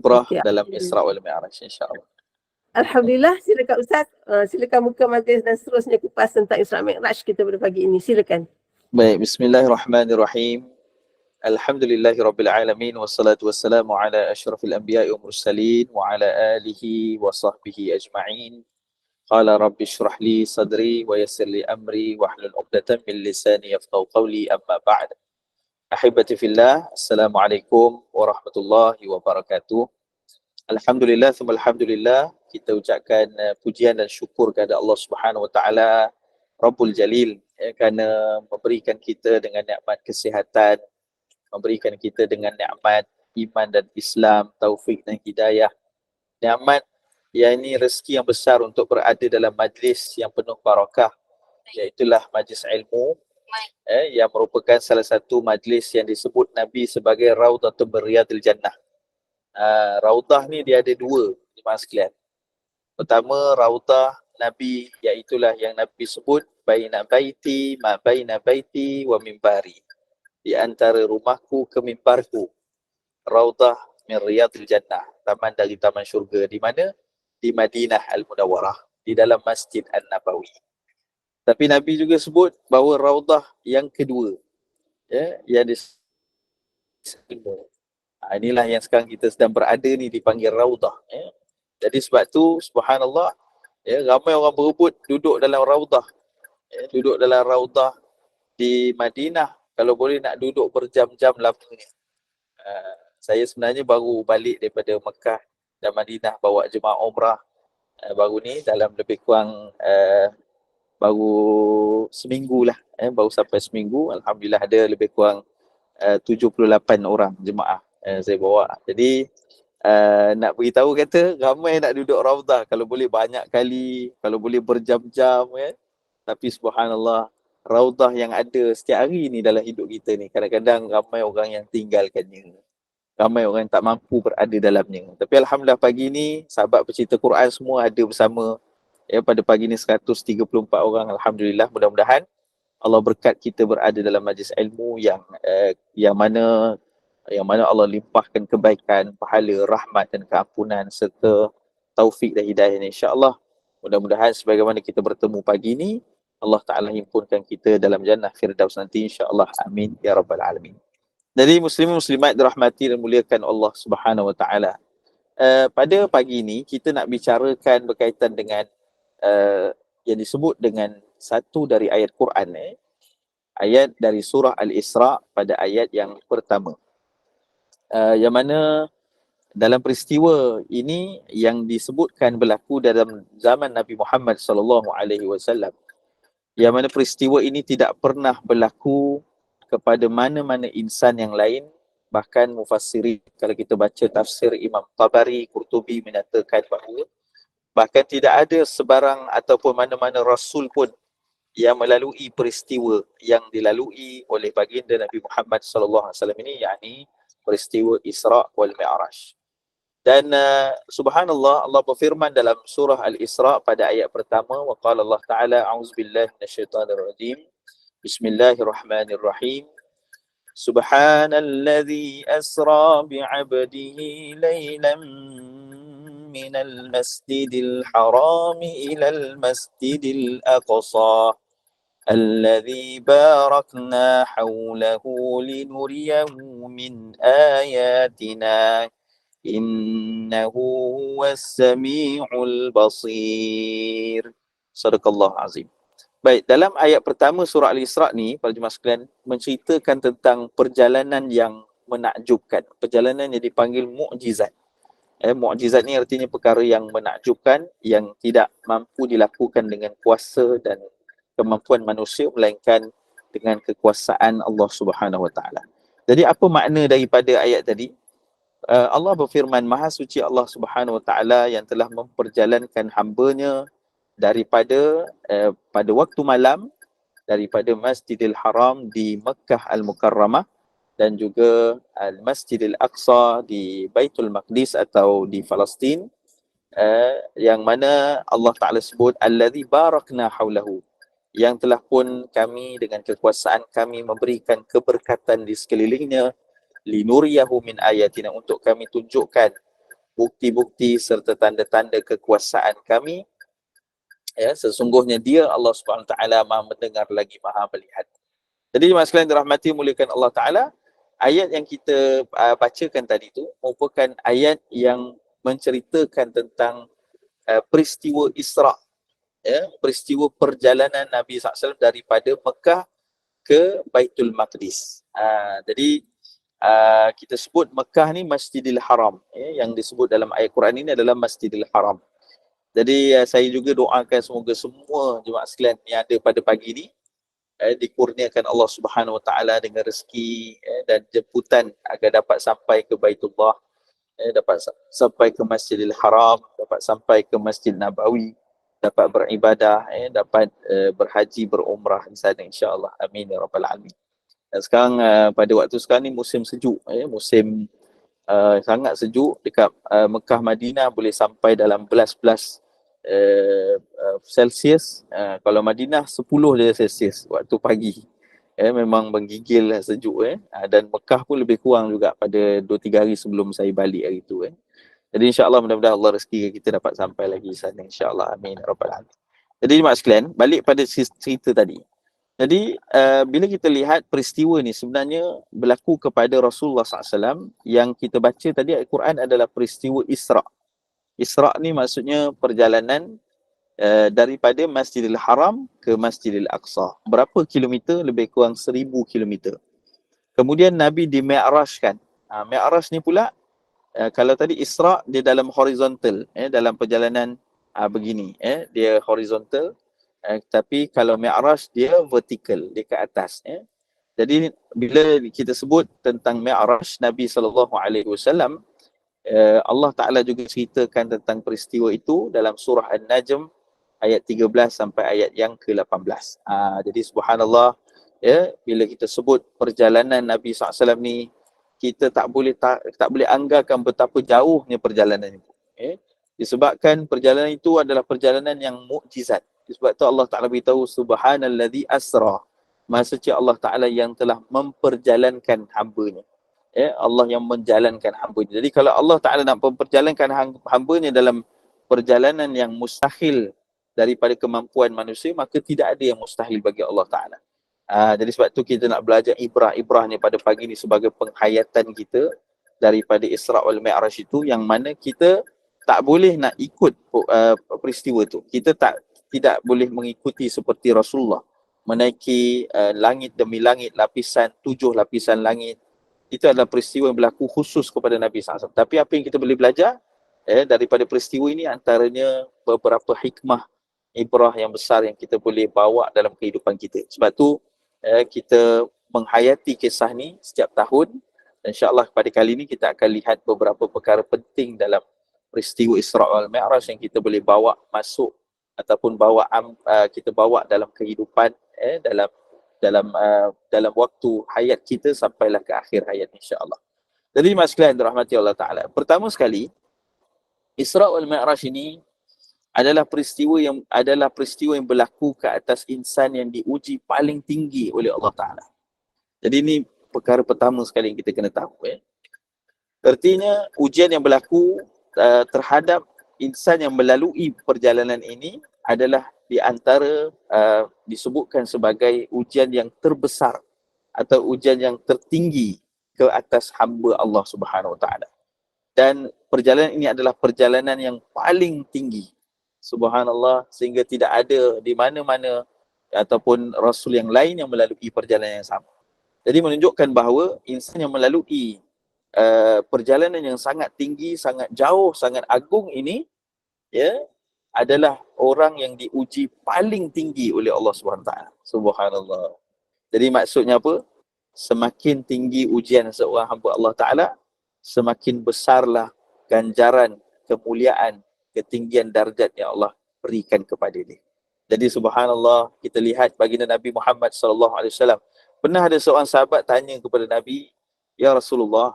ibrah Okey. dalam Isra wal Mi'raj, insya-Allah. Alhamdulillah, silakan Ustaz. Silakan buka majlis dan seterusnya kupas tentang Isra Mi'raj kita pada pagi ini. Silakan. Baik, bismillahirrahmanirrahim. Alhamdulillahirabbil alamin wassalatu wassalamu ala asyrafil anbiya'i wal mursalin wa ala alihi wa sahbihi ajma'in. Qala rabbi shrah li sadri wa yassir li amri wahlul 'uqdatam min lisani yafqahu qawli, amma ba'd. Ahibati fillah, assalamualaikum warahmatullahi wabarakatuh. Alhamdulillah, alhamdulillah, kita ucapkan pujian dan syukur kepada Allah Subhanahu wa taala Rabbul Jalil, kerana memberikan kita dengan nikmat kesihatan, memberikan kita dengan nikmat iman dan Islam, taufik dan hidayah. Nikmat yang ini rezeki yang besar untuk berada dalam majlis yang penuh barakah, iaitulah majlis ilmu, yang merupakan salah satu majlis yang disebut Nabi sebagai Raudatul Riyadil Jannah. Raudah ni dia ada dua, jemaah sekalian. Pertama, Raudah Nabi, iaitulah yang Nabi sebut baina baiti ma baina baiti wa mimbari, di antara rumahku ke mimbarku, Raudah min Riyadil Jannah, taman dari taman syurga. Di mana? Di Madinah Al-Munawwarah, di dalam Masjid An-Nabawi. Tapi Nabi juga sebut bahawa Raudah yang kedua, yang disebut, inilah yang sekarang kita sedang berada ni, dipanggil Raudah. Jadi sebab tu, subhanallah, ramai orang berebut duduk dalam Raudah. Duduk dalam Raudah di Madinah, kalau boleh nak duduk berjam-jam lamanya. Saya sebenarnya baru balik daripada Mekah dan Madinah bawa jemaah umrah baru ni, dalam lebih kurang baru seminggu lah, baru sampai seminggu. Alhamdulillah ada lebih kurang 78 orang jemaah saya bawa. Jadi nak beritahu kata ramai nak duduk Raudah, kalau boleh banyak kali, kalau boleh berjam-jam. Tapi subhanallah, Raudah yang ada setiap hari ni dalam hidup kita ni, kadang-kadang ramai orang yang tinggalkannya, ramai orang yang tak mampu berada dalamnya. Tapi alhamdulillah pagi ni sahabat pecinta Quran semua ada bersama, pada pagi ni 134 orang. Alhamdulillah, mudah-mudahan Allah berkat kita berada dalam majlis ilmu yang mana Allah limpahkan kebaikan, pahala, rahmat dan keampunan serta taufik dan hidayah, insya-Allah. Mudah-mudahan sebagaimana kita bertemu pagi ni, Allah Ta'ala himpunkan kita dalam jannah Firdaus nanti, insya-Allah. Amin ya rabbal alamin. Jadi muslimin muslimat dirahmati dan muliakan Allah Subhanahu wa taala. Pada pagi ini kita nak bicarakan berkaitan dengan yang disebut dengan satu dari ayat Quran, ayat dari surah Al-Isra pada ayat yang pertama. Yang mana dalam peristiwa ini yang disebutkan berlaku dalam zaman Nabi Muhammad sallallahu alaihi wasallam. Yang mana peristiwa ini tidak pernah berlaku kepada mana-mana insan yang lain. Bahkan mufassirin, kalau kita baca tafsir Imam Tabari, Qurtubi menyatakan bahawa bahkan tidak ada sebarang ataupun mana-mana rasul pun yang melalui peristiwa yang dilalui oleh baginda Nabi Muhammad sallallahu alaihi wasallam ini, yakni peristiwa Isra wal Mi'raj. Dan subhanallah, Allah berfirman dalam surah Al-Isra pada ayat pertama, wa qala Allah Ta'ala, a'udzubillahi minasyaitanir rajim, bismillahirrahmanirrahim, subhanalladzi asra bi'abdihi laylan minal masjidil harami ilal masjidil aqsa alladzi barakna hawlahu linuriyahu min ayatina innahu huwas sami'ul basir. Sadaqallahu azim. Baik, dalam ayat pertama surah Al-Isra ni, para jemaah sekalian, menceritakan tentang perjalanan yang menakjubkan, perjalanan yang dipanggil mukjizat. Mukjizat ni artinya perkara yang menakjubkan, yang tidak mampu dilakukan dengan kuasa dan kemampuan manusia, melainkan dengan kekuasaan Allah Subhanahu Wa Taala. Jadi apa makna daripada ayat tadi? Allah berfirman, Maha Suci Allah Subhanahu Wa Taala yang telah memperjalankan hamba-Nya daripada pada waktu malam daripada Masjidil Haram di Makkah Al-Mukarramah dan juga Al-Masjidil Aqsa di Baitul Maqdis atau di Palestin, yang mana Allah Ta'ala sebut alladzi barakna haulahu, yang telah pun kami dengan kekuasaan kami memberikan keberkatan di sekelilingnya, linuriyahu min ayatina, untuk kami tunjukkan bukti-bukti serta tanda-tanda kekuasaan kami, ya, sesungguhnya dia Allah Subhanahu Wa Taala Maha mendengar lagi Maha melihat. Jadi jemaah sekalian dirahmati muliakan Allah Taala, ayat yang kita bacakan tadi tu merupakan ayat yang menceritakan tentang peristiwa Isra, ya, peristiwa perjalanan Nabi SAW daripada Mekah ke Baitul Maqdis. Jadi kita sebut Mekah ni Masjidil Haram, ya, yang disebut dalam ayat Quran ini adalah Masjidil Haram. Jadi saya juga doakan semoga semua jemaah sekalian yang ada pada pagi ni dikurniakan Allah Subhanahu Wa Taala dengan rezeki dan jemputan agar dapat sampai ke Baitullah, dapat sampai ke Masjidil Haram, dapat sampai ke Masjid Nabawi, dapat beribadah, dapat berhaji, berumrah di sana insya-Allah. Amin ya rabbal alamin. Dan sekarang pada waktu sekarang ni musim sejuk, musim sangat sejuk dekat Mekah Madinah boleh sampai dalam belas-belas Celsius. Kalau Madinah 10 je Celsius waktu pagi. Memang menggigil sejuk dan Mekah pun lebih kurang juga pada 2-3 hari sebelum saya balik hari tu. Jadi insya-Allah mudah-mudahan Allah rezeki kita dapat sampai lagi sana insya-Allah. Amin ya rabbal alamin. Jadi jemaah sekalian, balik pada cerita tadi. Jadi bila kita lihat peristiwa ni sebenarnya berlaku kepada Rasulullah SAW, yang kita baca tadi ayat Quran adalah peristiwa Isra. Isra ni maksudnya perjalanan daripada Masjidil Haram ke Masjidil Aqsa. Berapa kilometer? Lebih kurang 1000 kilometer. Kemudian Nabi di-Mi'rajkan. Mi'raj ni pula, kalau tadi Isra dia dalam horizontal, dalam perjalanan begini, dia horizontal. Tapi kalau Mi'raj dia vertikal, dia ke atas. Jadi bila kita sebut tentang Mi'raj Nabi SAW, Allah Ta'ala juga ceritakan tentang peristiwa itu dalam surah An-Najm ayat 13 sampai ayat yang ke-18. Jadi subhanallah, ya, bila kita sebut perjalanan Nabi SAW ni, kita tak boleh anggarkan betapa jauhnya perjalanan itu. Disebabkan perjalanan itu adalah perjalanan yang mukjizat. Sebab itu Allah Ta'ala beritahu subhanalladzi asra. Maha suci Allah Ta'ala yang telah memperjalankan hamba-Nya. Allah yang menjalankan hamba-Nya. Jadi kalau Allah Ta'ala nak memperjalankan hamba-Nya dalam perjalanan yang mustahil daripada kemampuan manusia, maka tidak ada yang mustahil bagi Allah Ta'ala. Jadi sebab tu kita nak belajar ibrah ni pada pagi ni sebagai penghayatan kita daripada Isra wal Mi'raj itu, yang mana kita tak boleh nak ikut peristiwa tu. Kita tidak boleh mengikuti seperti Rasulullah menaiki langit demi langit, 7 lapisan langit. Itu adalah peristiwa yang berlaku khusus kepada Nabi SAW. Tapi apa yang kita boleh belajar daripada peristiwa ini, antaranya beberapa hikmah, ibrah yang besar yang kita boleh bawa dalam kehidupan kita. Sebab tu kita menghayati kisah ni setiap tahun. InsyaAllah pada kali ini kita akan lihat beberapa perkara penting dalam peristiwa Isra wal Mi'raj yang kita boleh bawa masuk ataupun kita bawa dalam kehidupan dalam waktu hayat kita sampailah ke akhir hayat insya-Allah. Jadi mas sekalian dirahmati Allah Taala. Pertama sekali, Isra wal Mi'raj ini adalah peristiwa yang berlaku ke atas insan yang diuji paling tinggi oleh Allah Taala. Jadi ini perkara pertama sekali yang kita kena tahu. Artinya ujian yang berlaku terhadap insan yang melalui perjalanan ini adalah di antara disebutkan sebagai ujian yang terbesar atau ujian yang tertinggi ke atas hamba Allah Subhanahu Wa Taala. Dan perjalanan ini adalah perjalanan yang paling tinggi. Subhanallah, sehingga tidak ada di mana-mana ataupun Rasul yang lain yang melalui perjalanan yang sama. Jadi menunjukkan bahawa insan yang melalui perjalanan yang sangat tinggi, sangat jauh, sangat agung ini, ya, adalah orang yang diuji paling tinggi oleh Allah SWT. Subhanallah. Jadi maksudnya apa? Semakin tinggi ujian seorang hamba Allah Ta'ala, semakin besarlah ganjaran, kemuliaan, ketinggian darjat yang Allah berikan kepada dia. Jadi subhanallah, kita lihat baginda Nabi Muhammad SAW. Pernah ada seorang sahabat tanya kepada Nabi, "Ya Rasulullah,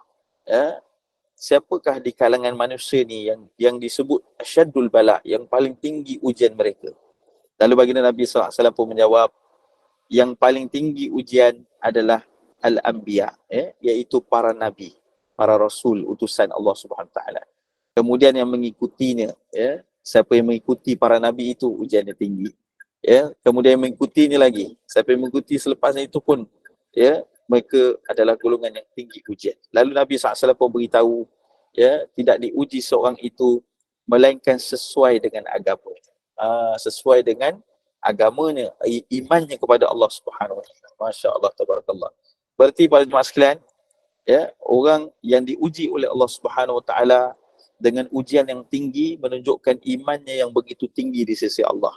siapakah di kalangan manusia ni yang disebut asyaddul bala, yang paling tinggi ujian mereka?" Lalu baginda Nabi SAW pun menjawab, yang paling tinggi ujian adalah al-anbiya, iaitu para nabi, para rasul, utusan Allah Subhanahu Wa Taala. kemudian yang mengikutinya, ya, siapa yang mengikuti para nabi itu ujiannya tinggi, ya, kemudian yang mengikutinya lagi, siapa yang mengikuti selepasnya itu pun, ya, mereka adalah golongan yang tinggi ujian. Lalu Nabi SAW pun beritahu, ya, tidak diuji seorang itu melainkan sesuai dengan agama, sesuai dengan agamanya, imannya kepada Allah Subhanahu Wa Taala. Masya Allah, tabarakallah. Berarti pada jemaah sekalian, ya, orang yang diuji oleh Allah Subhanahu Wa Taala dengan ujian yang tinggi menunjukkan imannya yang begitu tinggi di sisi Allah,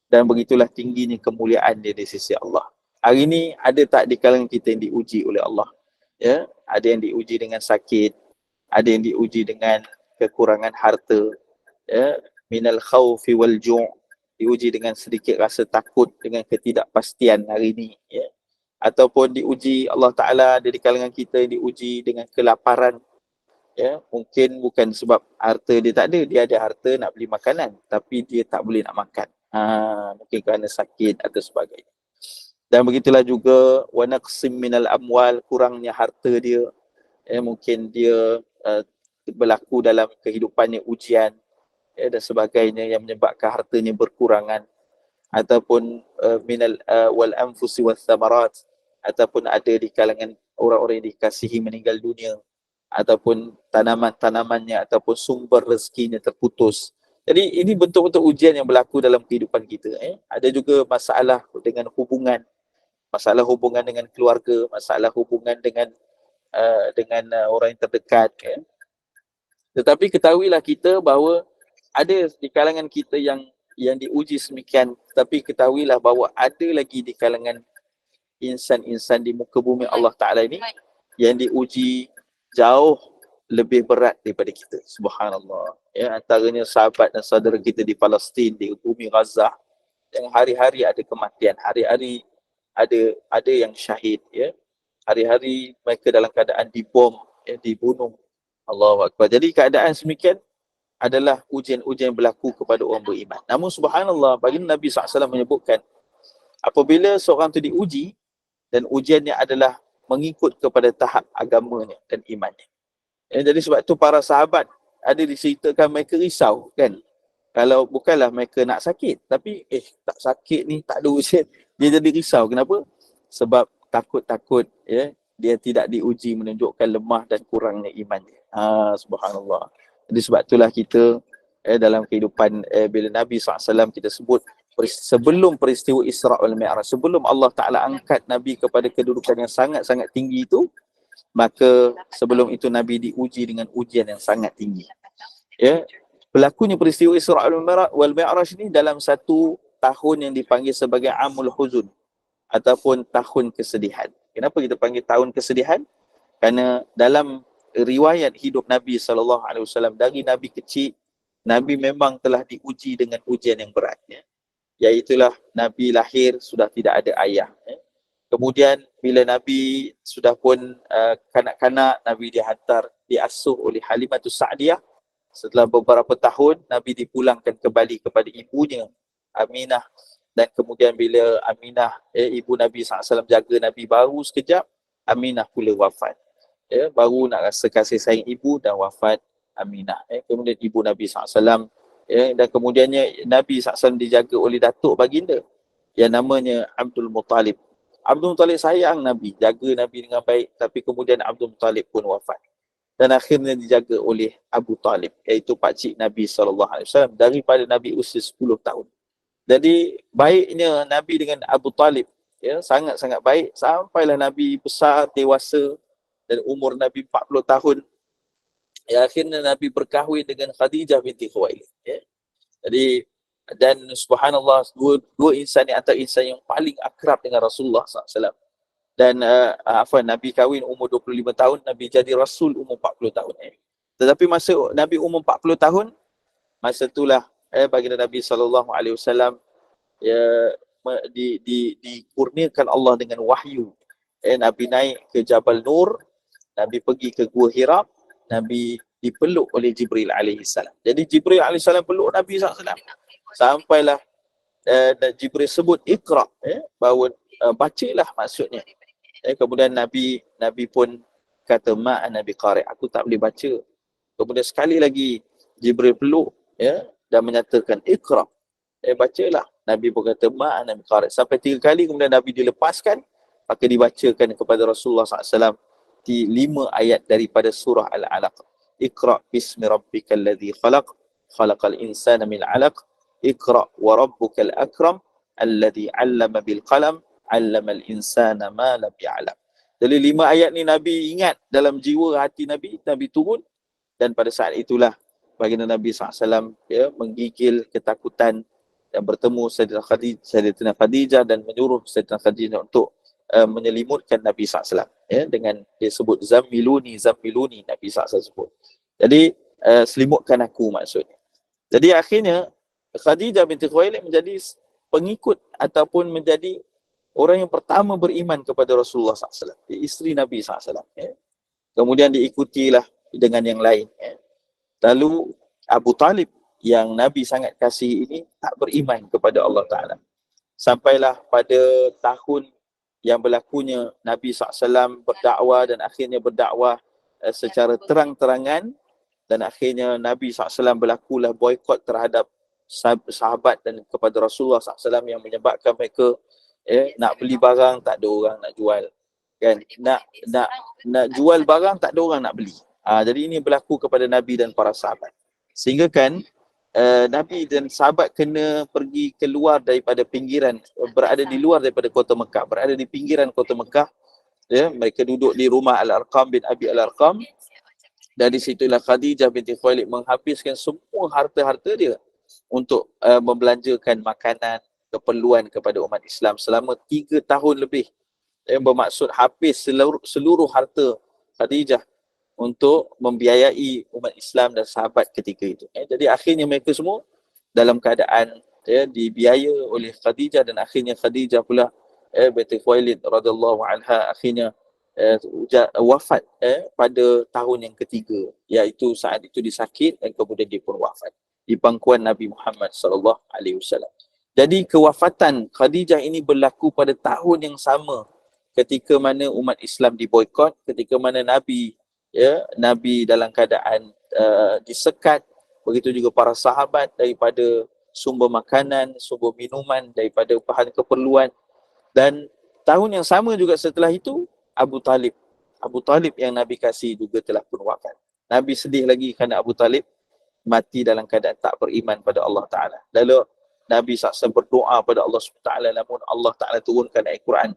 dan begitulah tingginya kemuliaan dia di sisi Allah. Hari ini ada tak di kalangan kita yang diuji oleh Allah? Ya, ada yang diuji dengan sakit, ada yang diuji dengan kekurangan harta, ya, minal khaufi wal ju', diuji dengan sedikit rasa takut, dengan ketidakpastian hari ini, ya. Ataupun diuji Allah Ta'ala, ada di kalangan kita yang diuji dengan kelaparan, ya, mungkin bukan sebab harta dia tak ada, dia ada harta nak beli makanan tapi dia tak boleh nak makan, mungkin kerana sakit atau sebagainya. Dan begitulah juga wa naqsim minal amwal, kurangnya harta dia, ya, mungkin dia berlaku dalam kehidupannya ujian, ya, dan sebagainya yang menyebabkan hartanya berkurangan. Ataupun minal wal anfusi was thamarat, ataupun ada di kalangan orang-orang yang dikasihi meninggal dunia, ataupun tanaman-tanamannya ataupun sumber rezekinya terputus. Jadi ini bentuk-bentuk ujian yang berlaku dalam kehidupan kita. Ada juga masalah dengan hubungan, masalah hubungan dengan keluarga, masalah hubungan dengan orang yang terdekat. Tetapi ketahuilah kita bahawa ada di kalangan kita yang diuji semikian, tetapi ketahuilah bahawa ada lagi di kalangan insan-insan di muka bumi Allah Ta'ala ini yang diuji jauh lebih berat daripada kita. Subhanallah. Ya, antaranya sahabat dan saudara kita di Palestin, di bumi Gaza, yang hari-hari ada kematian, hari-hari ada yang syahid, ya. Hari-hari mereka dalam keadaan dibom, ya, dibunuh. Allahu Akbar. Jadi keadaan semikian adalah ujian-ujian yang berlaku kepada orang beriman. Namun subhanallah, baginda Nabi SAW menyebutkan, apabila seorang itu diuji dan ujiannya adalah mengikut kepada tahap agamanya dan imannya. Jadi sebab itu para sahabat ada diceritakan mereka risau, kan? Kalau bukanlah mereka nak sakit, tapi tak sakit ni, tak ada ujian, dia jadi risau. Kenapa? Sebab takut-takut, ya, dia tidak diuji menunjukkan lemah dan kurangnya imannya. Subhanallah. Jadi sebab itulah kita dalam kehidupan bila Nabi SAW kita sebut sebelum peristiwa Isra' wal Mi'raj, sebelum Allah Ta'ala angkat Nabi kepada kedudukan yang sangat-sangat tinggi itu, maka sebelum itu Nabi diuji dengan ujian yang sangat tinggi. Ya, berlakunya peristiwa Isra' wal Mi'raj ini dalam satu tahun yang dipanggil sebagai Amul Huzun ataupun tahun kesedihan. Kenapa kita panggil tahun kesedihan? Kerana dalam riwayat hidup Nabi SAW, dari Nabi kecil, Nabi memang telah diuji dengan ujian yang berat, ya. Iaitulah Nabi lahir sudah tidak ada ayah, ya. Kemudian bila Nabi sudah pun kanak-kanak, Nabi diasuh oleh Halimatus Sa'diyah. Setelah beberapa tahun, Nabi dipulangkan kembali kepada ibunya Aminah. Dan kemudian bila Aminah, ibu Nabi SAW jaga Nabi baru sekejap, Aminah pula wafat. Ya, baru nak rasa kasih sayang ibu dan wafat Aminah. Kemudian ibu Nabi SAW, dan kemudiannya Nabi SAW dijaga oleh datuk baginda yang namanya Abdul Muttalib. Abdul Muttalib sayang Nabi, jaga Nabi dengan baik, tapi kemudian Abdul Muttalib pun wafat. Dan akhirnya dijaga oleh Abu Talib, iaitu pakcik Nabi SAW, daripada Nabi usia 10 tahun. Jadi baiknya Nabi dengan Abu Talib, ya, sangat-sangat baik, sampailah Nabi besar, dewasa, dan umur Nabi 40 tahun. Ya, akhirnya Nabi berkahwin dengan Khadijah binti Khuwailid, ya. Jadi, dan subhanallah, dua insan ni antara insan yang paling akrab dengan Rasulullah SAW. Dan Nabi kahwin umur 25 tahun, Nabi jadi Rasul umur 40 tahun. Tetapi masa Nabi umur 40 tahun, masa itulah baginda Nabi SAW dikurniakan Allah dengan wahyu. Nabi naik ke Jabal Nur, Nabi pergi ke Gua Hira, Nabi dipeluk oleh Jibril alaihissalam. Jadi Jibril alaihissalam peluk Nabi SAW. Sampailah Jibril sebut Iqra, bahawa bacalah maksudnya. Kemudian Nabi pun kata, ma'an Nabi qari', aku tak boleh baca. Kemudian sekali lagi Jibril peluk dan menyatakan Iqra, bacalah. Nabi berkata ma'ana biqari. Sampai 3 kali, kemudian Nabi dilepaskan, maka dibacakan kepada Rasulullah SAW 5 ayat daripada surah Al-Alaq. Iqra bismi rabbikal ladzi khalaq, khalaqal insana min 'alaq, Iqra wa rabbukal akram, alladzi 'allama bil qalam, 'allamal insana ma lam ya'lam. Jadi 5 ayat ni Nabi ingat dalam jiwa hati Nabi turun, dan pada saat itulah baginda Nabi SAW menggigil ketakutan dan bertemu Sayyidatina Khadijah dan menyuruh Sayyidatina Khadijah untuk menyelimutkan Nabi SAW dengan dia sebut Zammiluni, Zammiluni, Nabi SAW sebut. Jadi selimutkan aku maksudnya. Jadi akhirnya Khadijah binti Khuwailid menjadi pengikut ataupun menjadi orang yang pertama beriman kepada Rasulullah SAW, isteri Nabi SAW. Kemudian diikutilah dengan yang lain. Lalu Abu Talib yang Nabi sangat kasih ini tak beriman kepada Allah Ta'ala. Sampailah pada tahun yang berlakunya Nabi SAW berdakwah dan akhirnya berdakwah secara terang-terangan, dan akhirnya Nabi SAW berlakulah boykot terhadap sahabat dan kepada Rasulullah SAW yang menyebabkan mereka nak beli barang tak ada orang nak jual, kan? Nak jual barang tak ada orang nak beli. Jadi ini berlaku kepada Nabi dan para sahabat. Sehingga kan Nabi dan sahabat kena pergi keluar daripada pinggiran, berada di luar daripada kota Mekah, berada di pinggiran kota Mekah. Mereka duduk di rumah Al-Arqam bin Abi Al-Arqam. Dari situlah Khadijah binti Khuwailid menghabiskan semua harta-harta dia untuk membelanjakan makanan, keperluan kepada umat Islam selama 3 tahun lebih. Bermaksud habis seluruh harta Khadijah untuk membiayai umat Islam dan sahabat ketika itu. Jadi akhirnya mereka semua dalam keadaan dibiaya oleh Khadijah, dan akhirnya Khadijah pula binti Khuwailid radhiyallahu anha akhirnya wafat pada tahun yang ketiga, iaitu saat itu disakit dan kemudian dia pun wafat di pangkuan Nabi Muhammad sallallahu alaihi wasallam. Jadi kewafatan Khadijah ini berlaku pada tahun yang sama ketika mana umat Islam diboikot, ketika mana Nabi dalam keadaan disekat, begitu juga para sahabat daripada sumber makanan, sumber minuman, daripada bahan keperluan. Dan tahun yang sama juga setelah itu Abu Talib yang Nabi kasih juga telah pun wafat. Nabi sedih lagi kerana Abu Talib mati dalam keadaan tak beriman pada Allah Ta'ala. Lalu Nabi SAW berdoa pada Allah SWT, namun Allah Ta'ala turunkan ayat Quran,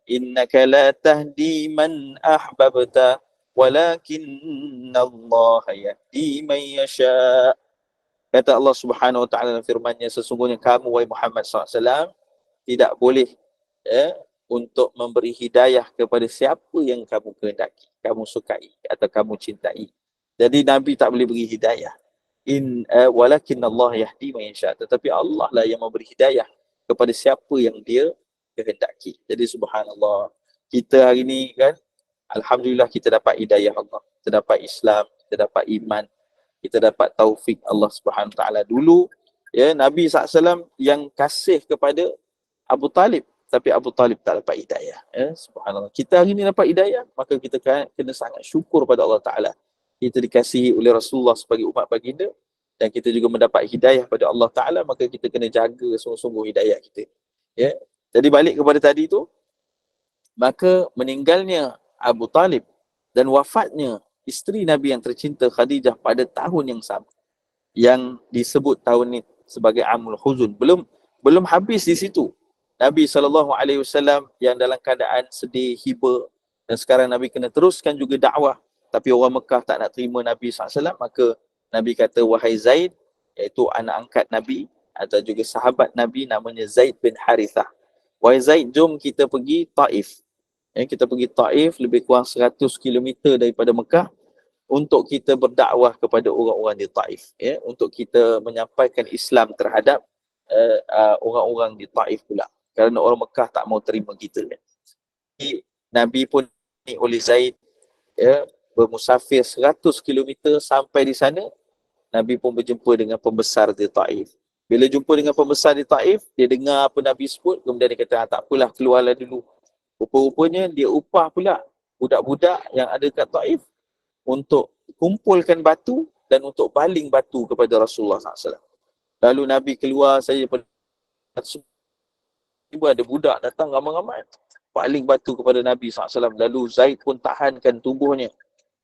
innaka la tahdi man ahbabta walakinna Allah yahdi man yasha. Kata Allah Subhanahu Wa Ta'ala dalam firman-Nya, sesungguhnya kamu wahai Muhammad SAW tidak boleh untuk memberi hidayah kepada siapa yang kamu kehendaki, kamu sukai atau kamu cintai. Jadi Nabi tak boleh beri hidayah. Walakin Allah yahdi man yasha. Tetapi Allah lah yang memberi hidayah kepada siapa yang dia kehendaki. Jadi subhanallah, kita hari ni kan, alhamdulillah kita dapat hidayah Allah, kita dapat Islam, kita dapat iman, kita dapat taufik Allah Subhanahu Taala. Dulu Nabi SAW yang kasih kepada Abu Talib, tapi Abu Talib tak dapat hidayah. Subhanallah. Kita hari ni dapat hidayah, maka kita kena sangat syukur pada Allah Ta'ala. Kita dikasihi oleh Rasulullah sebagai umat baginda, dan kita juga mendapat hidayah pada Allah Ta'ala, maka kita kena jaga sungguh-sungguh hidayah kita. Jadi balik kepada tadi tu, maka meninggalnya Abu Talib dan wafatnya isteri Nabi yang tercinta Khadijah pada tahun yang sama, yang disebut tahun ni sebagai Amul Huzun. Belum habis di situ. Nabi SAW yang dalam keadaan sedih, hiba, dan sekarang Nabi kena teruskan juga dakwah, tapi orang Mekah tak nak terima Nabi SAW, maka Nabi kata, wahai Zaid, iaitu anak angkat Nabi atau juga sahabat Nabi, namanya Zaid bin Harithah. Wahai Zaid, jom kita pergi Taif. Kita pergi Taif, lebih kurang 100 km daripada Mekah, untuk kita berdakwah kepada orang-orang di Taif, untuk kita menyampaikan Islam terhadap orang-orang di Taif pula, kerana orang Mekah tak mau terima kita. Jadi, Nabi pun oleh Zaid bermusafir 100 km sampai di sana. Nabi pun berjumpa dengan pembesar di Taif. Bila jumpa dengan pembesar di Taif, dia dengar apa Nabi sebut, kemudian dia kata, tak apalah, keluarlah dulu. Rupa-rupanya dia upah pula budak-budak yang ada kat Taif untuk kumpulkan batu dan untuk baling batu kepada Rasulullah SAW. Lalu Nabi keluar saja pada tiba ada budak datang ramai-ramai, baling batu kepada Nabi SAW. Lalu Zaid pun tahankan tubuhnya,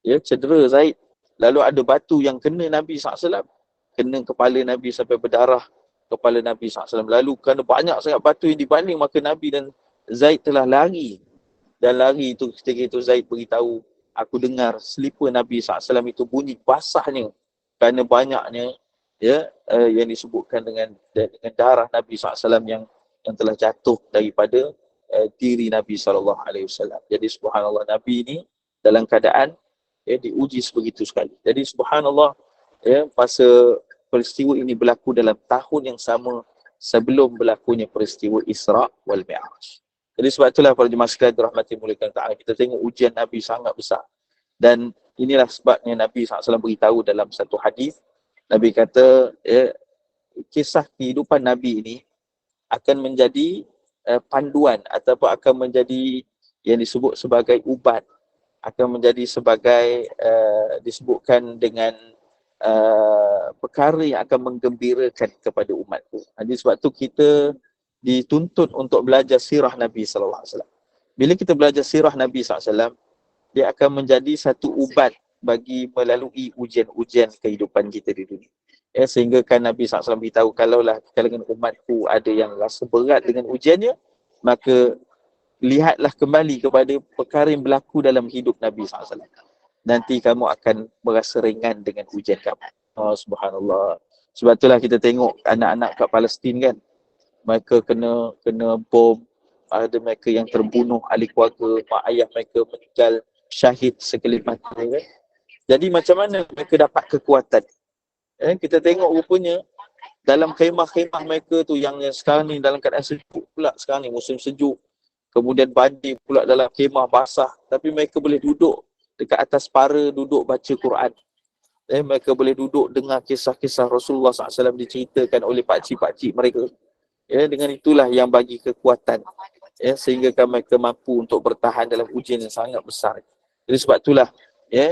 ya, cedera Zaid. Lalu ada batu yang kena Nabi SAW, kena kepala Nabi sampai berdarah kepala Nabi SAW. Lalu kerana banyak sangat batu yang dibaling, maka Nabi dan Zaid telah lari. Dan lari itu, ketika itu Zaid beritahu, aku dengar selipar Nabi SAW itu bunyi basahnya kerana banyaknya, ya, yang disebutkan dengan darah Nabi SAW yang telah jatuh daripada diri Nabi SAW. Jadi subhanallah, Nabi ini dalam keadaan, ya, diuji sebegitu sekali. Jadi subhanallah, ya, masa peristiwa ini berlaku dalam tahun yang sama sebelum berlakunya peristiwa Isra' wal Mi'raj. Jadi sebab itulah para jemaah sekalian dirahmati muliakan ta'ala, kita tengok ujian Nabi sangat besar. Dan inilah sebabnya Nabi SAW beritahu dalam satu hadis, Nabi kata, ya, kisah kehidupan Nabi ini akan menjadi panduan ataupun akan menjadi yang disebut sebagai ubat, akan menjadi sebagai disebutkan dengan perkara yang akan menggembirakan kepada umatku. Jadi sebab tu kita dituntut untuk belajar sirah Nabi SAW. Bila kita belajar sirah Nabi SAW, dia akan menjadi satu ubat bagi melalui ujian-ujian kehidupan kita di dunia. Ya, sehingga kan Nabi SAW beritahu, kalaulah kalangan umatku ada yang rasa berat dengan ujiannya, maka lihatlah kembali kepada perkara yang berlaku dalam hidup Nabi SAW. Nanti kamu akan merasa ringan dengan ujian kamu. Oh, subhanallah. Sebab itulah kita tengok anak-anak kat Palestin kan, mereka kena bom, ada mereka yang terbunuh, ahli keluarga, mak ayah mereka meninggal syahid sekali mati kan. Jadi macam mana mereka dapat kekuatan? Kita tengok rupanya dalam khemah-khemah mereka tu yang sekarang ni dalam keadaan sejuk pula, sekarang ni musim sejuk, kemudian banjir pula dalam khemah basah, tapi mereka boleh duduk dekat atas para, duduk baca Quran. Mereka boleh duduk dengar kisah-kisah Rasulullah SAW diceritakan oleh pakcik-pakcik mereka. Dengan itulah yang bagi kekuatan, sehingga mereka mampu untuk bertahan dalam ujian yang sangat besar. Jadi sebab itulah,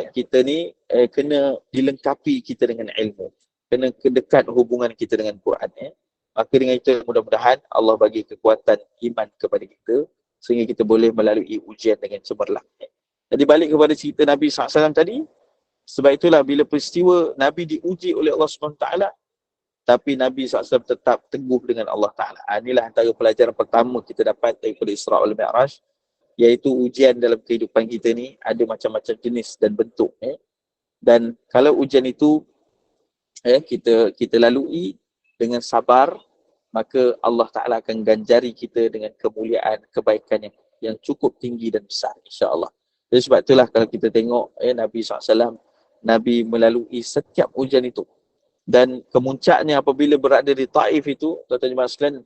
kita ni kena dilengkapi kita dengan ilmu, kena kedekat hubungan kita dengan Quran. Maka dengan itu mudah-mudahan Allah bagi kekuatan iman kepada kita sehingga kita boleh melalui ujian dengan cemerlang. Jadi balik kepada cerita Nabi SAW tadi, sebab itulah bila peristiwa Nabi diuji oleh Allah SWT, tapi Nabi SAW tetap teguh dengan Allah Ta'ala. Inilah antara pelajaran pertama kita dapat daripada Isra' wal Mi'raj, iaitu ujian dalam kehidupan kita ni ada macam-macam jenis dan bentuk. Dan kalau ujian itu kita lalui dengan sabar, maka Allah Ta'ala akan ganjari kita dengan kemuliaan, kebaikan yang cukup tinggi dan besar, insya-Allah. Jadi sebab itulah kalau kita tengok Nabi SAW, Nabi melalui setiap ujian itu. Dan kemuncaknya apabila berada di Taif itu, tuan-tuan jemaah sekalian,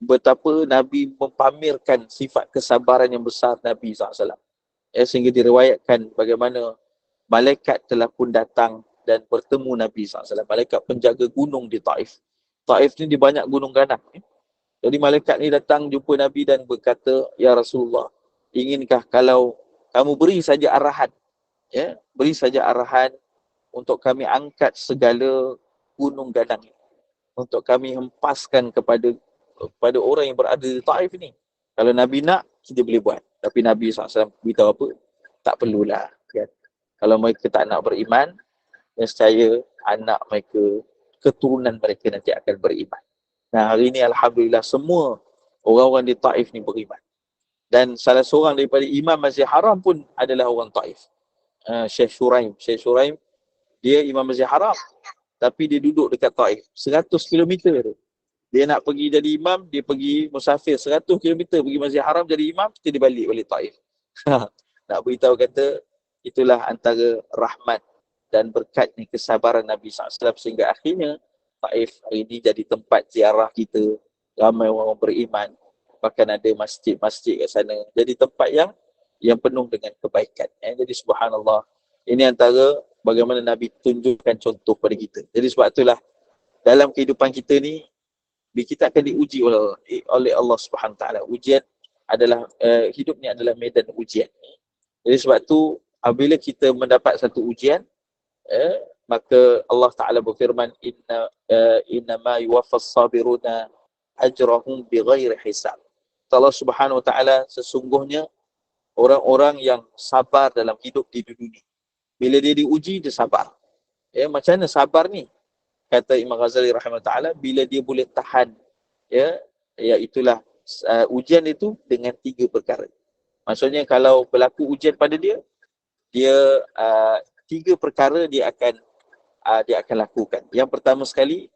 betapa Nabi mempamerkan sifat kesabaran yang besar Nabi SAW. Sehingga diriwayatkan bagaimana malaikat telah pun datang dan bertemu Nabi SAW. Malaikat penjaga gunung di Taif. Taif ni di banyak gunung ganang. Jadi malaikat ni datang jumpa Nabi dan berkata, ya Rasulullah, inginkah kalau kamu beri saja arahan, beri saja arahan untuk kami angkat segala gunung gadang untuk kami hempaskan kepada orang yang berada di Taif ni. Kalau Nabi nak, kita boleh buat. Tapi Nabi SAW beritahu apa? Tak perlulah. Kan? Kalau mereka tak nak beriman, nescaya anak mereka, keturunan mereka nanti akan beriman. Nah, hari ini Alhamdulillah semua orang-orang di Taif ni beriman. Dan salah seorang daripada Imam Masjid Haram pun adalah orang Taif. Syekh Shuraim. Syekh Shuraim, dia Imam Masjid Haram. Tapi dia duduk dekat Taif, 100 km tu. Dia nak pergi jadi imam, dia pergi musafir 100 km pergi Masjid Haram jadi imam, dia balik Taif. Nak beritahu kata, itulah antara rahmat dan berkatnya kesabaran Nabi SAW sehingga akhirnya Taif hari ini jadi tempat ziarah kita, ramai orang beriman, bahkan ada masjid-masjid kat sana. Jadi tempat yang penuh dengan kebaikan. Jadi subhanallah, ini antara bagaimana Nabi tunjukkan contoh pada kita. Jadi sebab itulah dalam kehidupan kita ni, kita akan diuji oleh Allah Subhanahu Taala. Ujian adalah hidup ni adalah medan ujian. Jadi sebab tu apabila kita mendapat satu ujian, maka Allah Ta'ala berfirman, inna ma yuwaffas sabiruna ajrahum bighairi hisab. Allah Subhanahu Wa Ta'ala, sesungguhnya orang-orang yang sabar dalam hidup di dunia, bila dia diuji, dia sabar. Macam mana sabar ni? Kata Imam Ghazali rahimahullah ta'ala, bila dia boleh tahan, iaitulah ujian itu dengan 3 perkara. Maksudnya kalau berlaku ujian pada dia 3 perkara dia akan lakukan. Yang pertama sekali,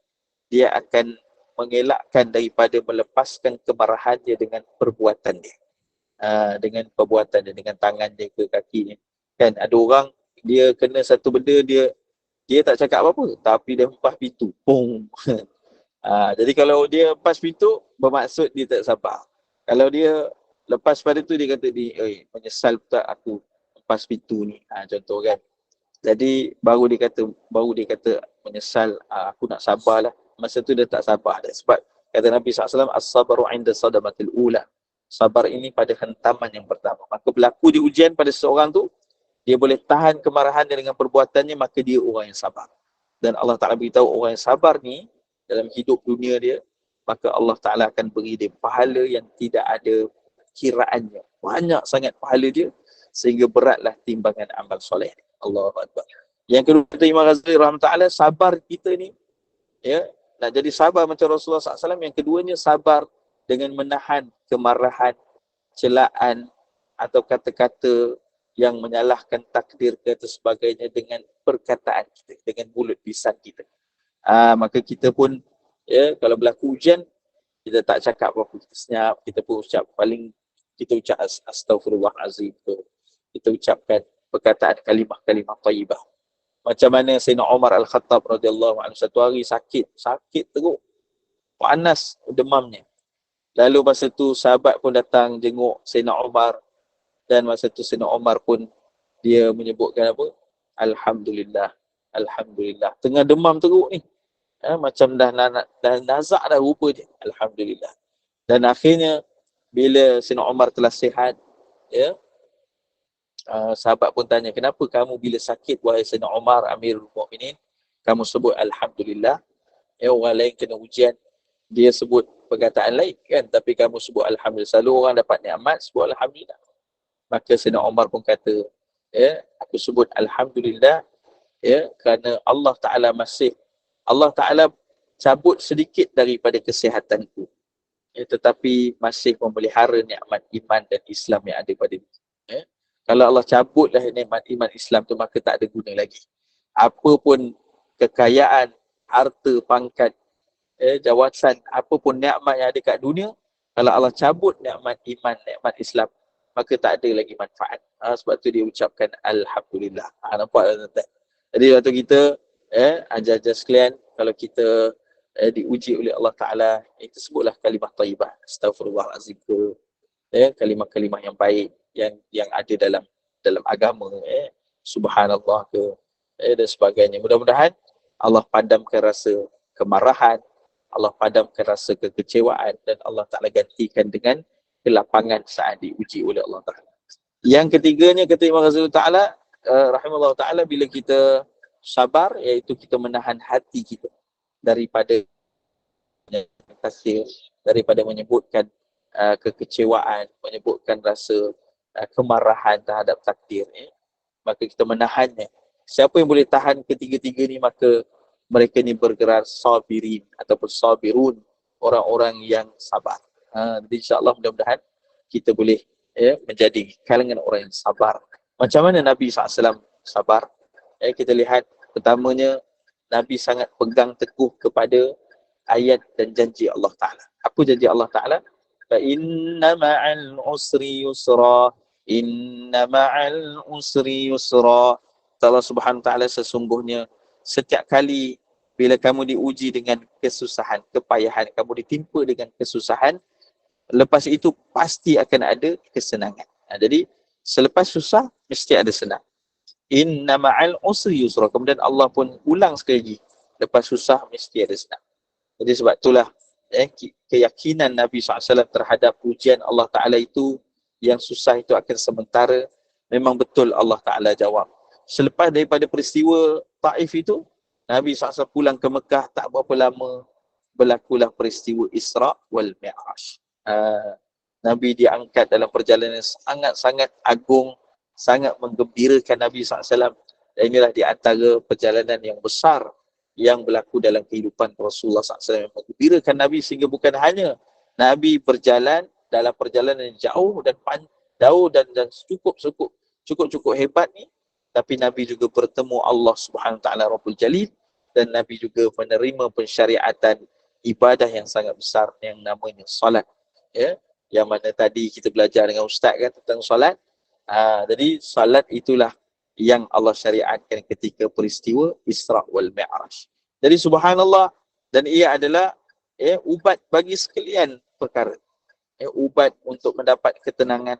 dia akan mengelakkan daripada melepaskan kemarahan dia dengan perbuatan dia. Dengan perbuatan dia, dengan tangan dia ke kakinya. Kan ada orang, dia kena satu benda, dia tak cakap apa-apa, tapi dia hempas pintu. Pung. Jadi kalau dia hempas pintu, bermaksud dia tak sabar. Kalau dia lepas pada tu, dia kata, menyesal tak aku hempas pintu ni. Contoh kan. Jadi baru dia kata menyesal, aku nak sabarlah. Masa tu dia tak sabar. Sebab kata Nabi SAW, as-sabaru 'inda sadamatil ula. Sabar ini pada hentaman yang pertama. Maka berlaku di ujian pada seseorang tu, dia boleh tahan kemarahan dia dengan perbuatannya, maka dia orang yang sabar. Dan Allah Ta'ala beritahu orang yang sabar ni dalam hidup dunia dia, maka Allah Ta'ala akan beri dia pahala yang tidak ada kiraannya. Banyak sangat pahala dia, sehingga beratlah timbangan amal soleh. Allahu Akbar. Yang kedua, kata Imam Ghazali rahimahullah ta'ala, sabar kita ni, nak jadi sabar macam Rasulullah SAW, yang keduanya sabar dengan menahan kemarahan, celaan atau kata-kata yang menyalahkan takdir atau sebagainya dengan perkataan kita, dengan mulut lisan kita. Maka kita pun, kalau berlaku ujian, kita tak cakap apa-apa, kita senyap, kita pun ucap, kita ucap astaghfirullahalazim, kita ucapkan perkataan kalimah-kalimah thayyibah. Macam mana Sayyidina Umar Al-Khattab radhiyallahu anhu, satu hari sakit teruk, panas demamnya. Lalu masa tu sahabat pun datang jenguk Sayyidina Umar, dan masa tu Sayyidina Umar pun dia menyebutkan apa? Alhamdulillah, Alhamdulillah. Tengah demam teruk ni, macam dah nazak dah rupa dia. Alhamdulillah. Dan akhirnya bila Sayyidina Umar telah sihat, sahabat pun tanya, kenapa kamu bila sakit wahai Sayyidina Umar Amirul Mukminin, kamu sebut Alhamdulillah? Orang lain kena ujian, dia sebut perkataan lain kan, tapi kamu sebut Alhamdulillah. Selalu orang dapat nikmat sebut Alhamdulillah. Maka Sayyidina Umar pun kata, aku sebut Alhamdulillah, kerana Allah Ta'ala cabut sedikit daripada kesihatanku, tetapi masih memelihara nikmat iman dan Islam yang ada pada dia. Kalau Allah cabutlah nikmat iman Islam tu, maka tak ada guna lagi. Apa pun kekayaan, harta, pangkat, jawatan, apa pun nikmat yang ada kat dunia, kalau Allah cabut nikmat iman, nikmat Islam, maka tak ada lagi manfaat. Sebab tu dia ucapkan Alhamdulillah. Nampak tak? Jadi waktu kita, ajar-ajar sekalian, kalau kita diuji oleh Allah Ta'ala, itu sebutlah kalimah thayyibah, astaghfirullahalazim ke, kalimah-kalimah yang baik yang ada dalam agama, subhanallah ke, dan sebagainya. Mudah-mudahan Allah padamkan rasa kemarahan, Allah padamkan rasa kekecewaan, dan Allah Ta'ala gantikan dengan kelapangan saat diuji oleh Allah Ta'ala. Yang ketiganya, kata Imam Ghazali Ta'ala rahimahullah ta'ala, bila kita sabar, iaitu kita menahan hati kita daripada daripada menyebutkan kekecewaan, menyebutkan rasa kemarahan terhadap takdir, maka kita menahannya. Siapa yang boleh tahan ketiga-tiga ni, maka mereka ni bergerak sabirin ataupun sabirun, orang-orang yang sabar. Jadi insya-Allah mudah-mudahan kita boleh menjadi kalangan orang yang sabar. Macam mana Nabi SAW sabar? Kita lihat pertamanya, Nabi sangat pegang teguh kepada ayat dan janji Allah Ta'ala. Apa janji Allah Ta'ala? Fa inna ma'al usri yusra, inna ma'al usri yusra. Allah Subhanahu Ta'ala, sesungguhnya setiap kali bila kamu diuji dengan kesusahan, kepayahan, kamu ditimpa dengan kesusahan, lepas itu pasti akan ada kesenangan. Jadi selepas susah mesti ada senang. Inna ma'al usri yusra. Kemudian Allah pun ulang sekali lagi, lepas susah mesti ada senang. Jadi sebab itulah keyakinan Nabi SAW terhadap ujian Allah Ta'ala itu, yang susah itu akan sementara, memang betul Allah Ta'ala jawab. selepas daripada peristiwa Taif itu, Nabi SAW pulang ke Mekah, tak berapa lama berlakulah peristiwa Isra wal Mi'raj. Nabi diangkat dalam perjalanan sangat-sangat agung, sangat menggembirakan Nabi SAW. Dan inilah di antara perjalanan yang besar yang berlaku dalam kehidupan Rasulullah SAW, yang menggembirakan Nabi, sehingga bukan hanya Nabi berjalan dalam perjalanan yang jauh dan cukup hebat ni, tapi Nabi juga bertemu Allah Subhanahu Wa Taala Rabbul Jalil, dan Nabi juga menerima pensyariatan ibadah yang sangat besar yang namanya solat, ya, yang mana tadi kita belajar dengan ustaz kan tentang solat. Jadi solat itulah yang Allah syariatkan ketika peristiwa Isra wal Mi'raj. Jadi subhanallah, dan ia adalah ubat bagi sekalian perkara. Ubat untuk mendapat ketenangan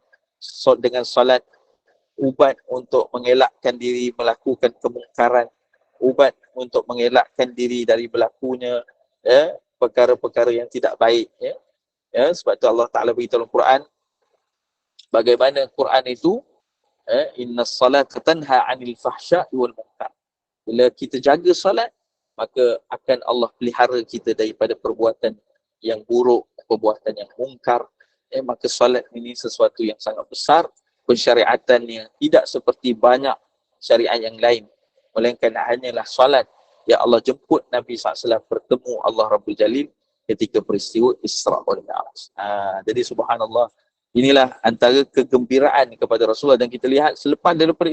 dengan solat, ubat untuk mengelakkan diri melakukan kemungkaran, ubat untuk mengelakkan diri dari berlakunya perkara-perkara yang tidak baik. Sebab tu Allah Ta'ala beritahu dalam Quran bagaimana Quran itu inna salata tanha 'anil fahsya'i wal munkar. Bila kita jaga salat, maka akan Allah pelihara kita daripada perbuatan yang buruk, perbuatan yang mungkar. Maka salat ini sesuatu yang sangat besar pensyariatannya, tidak seperti banyak syariat yang lain, melainkan hanyalah salat yang Allah jemput Nabi SAW bertemu Allah Rabbul Jalil ketika peristiwa Isra wal Mi'raj. Jadi subhanallah, inilah antara kegembiraan kepada Rasulullah. Dan kita lihat selepas daripada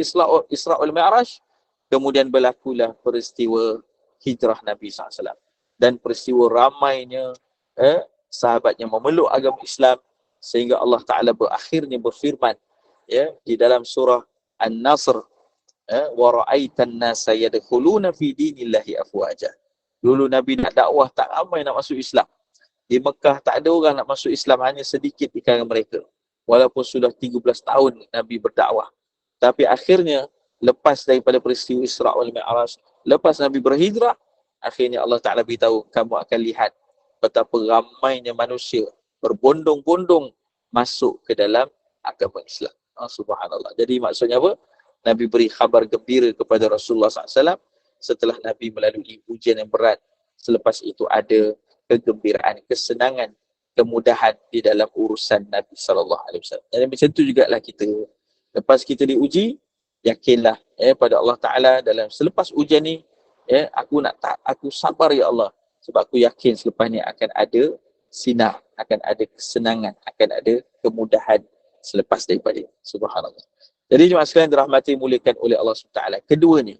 Isra wal Mi'raj, kemudian berlakulah peristiwa hijrah Nabi SAW. Dan peristiwa ramainya sahabatnya memeluk agama Islam, sehingga Allah Ta'ala berakhirnya berfirman di dalam surah An-Nasr, wa ra'aitan nasa yadkhuluna fi dinillahi afwaja. Dulu Nabi nak dakwah, tak ramai nak masuk Islam. Di Mekah tak ada orang nak masuk Islam, hanya sedikit di kalangan mereka. Walaupun sudah 13 tahun Nabi berdakwah. Tapi akhirnya, lepas daripada peristiwa Isra wal Mi'raj, lepas Nabi berhijrah, akhirnya Allah Ta'ala beritahu, kamu akan lihat betapa ramainya manusia berbondong-bondong masuk ke dalam agama Islam. Subhanallah. Jadi maksudnya apa? Nabi beri khabar gembira kepada Rasulullah SAW setelah Nabi melalui ujian yang berat. Selepas itu ada kegembiraan, kesenangan, kemudahan di dalam urusan Nabi SAW. Dan macam tu jugalah kita. Lepas kita diuji, yakinlah pada Allah Ta'ala dalam selepas ujian ni, aku sabar ya Allah. Sebab aku yakin selepas ni akan ada sinar, akan ada kesenangan, akan ada kemudahan selepas daripada ini. Subhanallah. Jadi jemaah sekalian dirahmati muliakan oleh Allah SWT. Keduanya,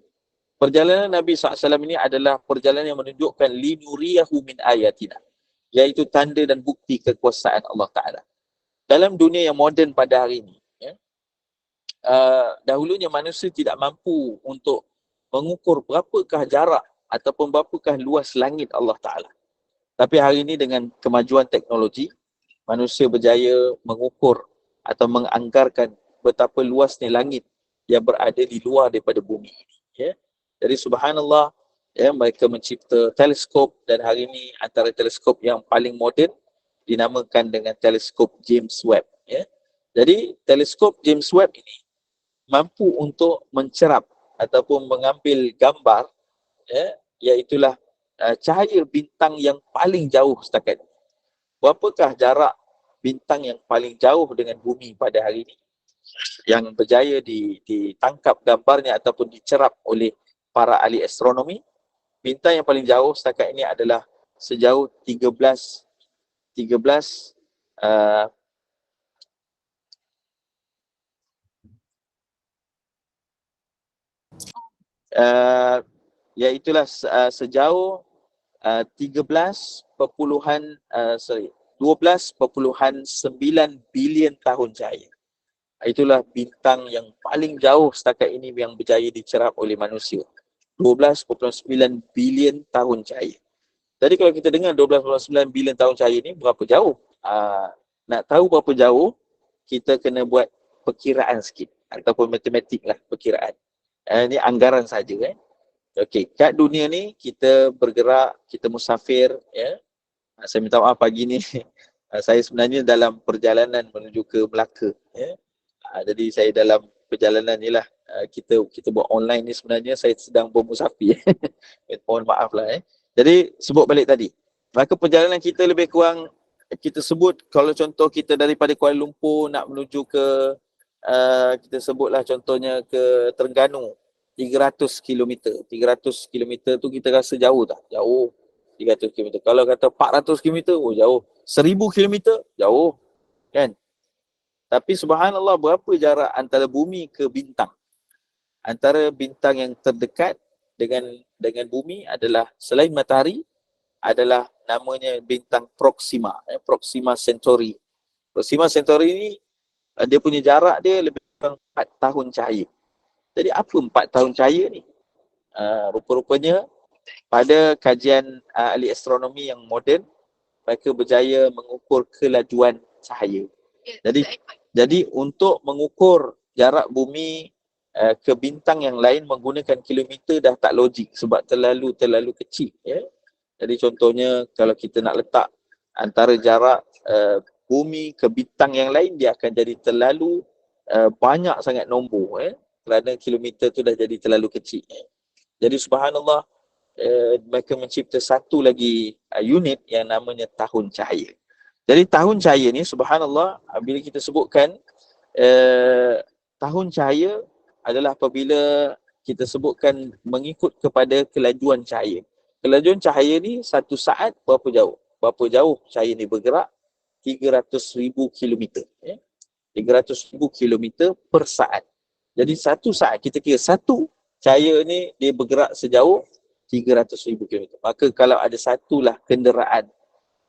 perjalanan Nabi SAW ini adalah perjalanan yang menunjukkan linuriyahu min ayatina, iaitu tanda dan bukti kekuasaan Allah Ta'ala. Dalam dunia yang moden pada hari ini, dahulunya manusia tidak mampu untuk mengukur berapakah jarak ataupun berapakah luas langit Allah Ta'ala. Tapi hari ini dengan kemajuan teknologi, manusia berjaya mengukur atau menganggarkan betapa luasnya langit yang berada di luar daripada bumi ini. Jadi subhanallah, mereka mencipta teleskop, dan hari ini antara teleskop yang paling moden dinamakan dengan teleskop James Webb. Jadi teleskop James Webb ini mampu untuk mencerap ataupun mengambil gambar, iaitulah cahaya bintang yang paling jauh setakat ini. Berapakah jarak bintang yang paling jauh dengan bumi pada hari ini yang berjaya ditangkap gambarnya ataupun dicerap oleh para ahli astronomi? Bintang yang paling jauh setakat ini adalah sejauh 13 iaitulah sejauh 12.9 bilion tahun cahaya. Itulah bintang yang paling jauh setakat ini yang berjaya dicerap oleh manusia. 12.9 bilion tahun cahaya. Jadi kalau kita dengar 12.9 bilion tahun cahaya ini berapa jauh? Nak tahu berapa jauh, kita kena buat perkiraan sikit ataupun matematik lah perkiraan. Ini anggaran saja kan. Okey, kat dunia ni kita bergerak, kita musafir, saya minta maaf pagi ni saya sebenarnya dalam perjalanan menuju ke Melaka, jadi saya dalam perjalanan ni lah kita buat online ni sebenarnya saya sedang bermusafir. Mohon maaf lah. Jadi sebut balik tadi. Maka perjalanan kita lebih kurang kita sebut, kalau contoh kita daripada Kuala Lumpur nak menuju ke kita sebutlah contohnya ke Terengganu 300 km. 300 km tu kita rasa jauh tak? Jauh. 300 km. Kalau kata 400 km, oh jauh. 1000 km, jauh. Kan? Tapi subhanallah, berapa jarak antara bumi ke bintang? Antara bintang yang terdekat dengan bumi adalah selain matahari adalah namanya bintang Proxima, Proxima Centauri. Proxima Centauri ni dia punya jarak dia lebih kurang 4 tahun cahaya. Jadi apa 4 tahun cahaya ni? Rupa-rupanya pada kajian ahli astronomi yang moden, mereka berjaya mengukur kelajuan cahaya. Jadi untuk mengukur jarak bumi ke bintang yang lain menggunakan kilometer dah tak logik sebab terlalu kecil. Ya. Jadi contohnya kalau kita nak letak antara jarak bumi ke bintang yang lain, dia akan jadi terlalu banyak sangat nombor. Kerana kilometer tu dah jadi terlalu kecil. Jadi subhanallah, mereka mencipta satu lagi unit yang namanya tahun cahaya. Jadi tahun cahaya ni subhanallah, bila kita sebutkan tahun cahaya adalah apabila kita sebutkan mengikut kepada kelajuan cahaya. Kelajuan cahaya ni satu saat berapa jauh? Berapa jauh cahaya ni bergerak? 300,000 km. 300,000 km per saat. Jadi satu saat kita kira satu cahaya ni dia bergerak sejauh 300,000 km. Maka kalau ada satulah kenderaan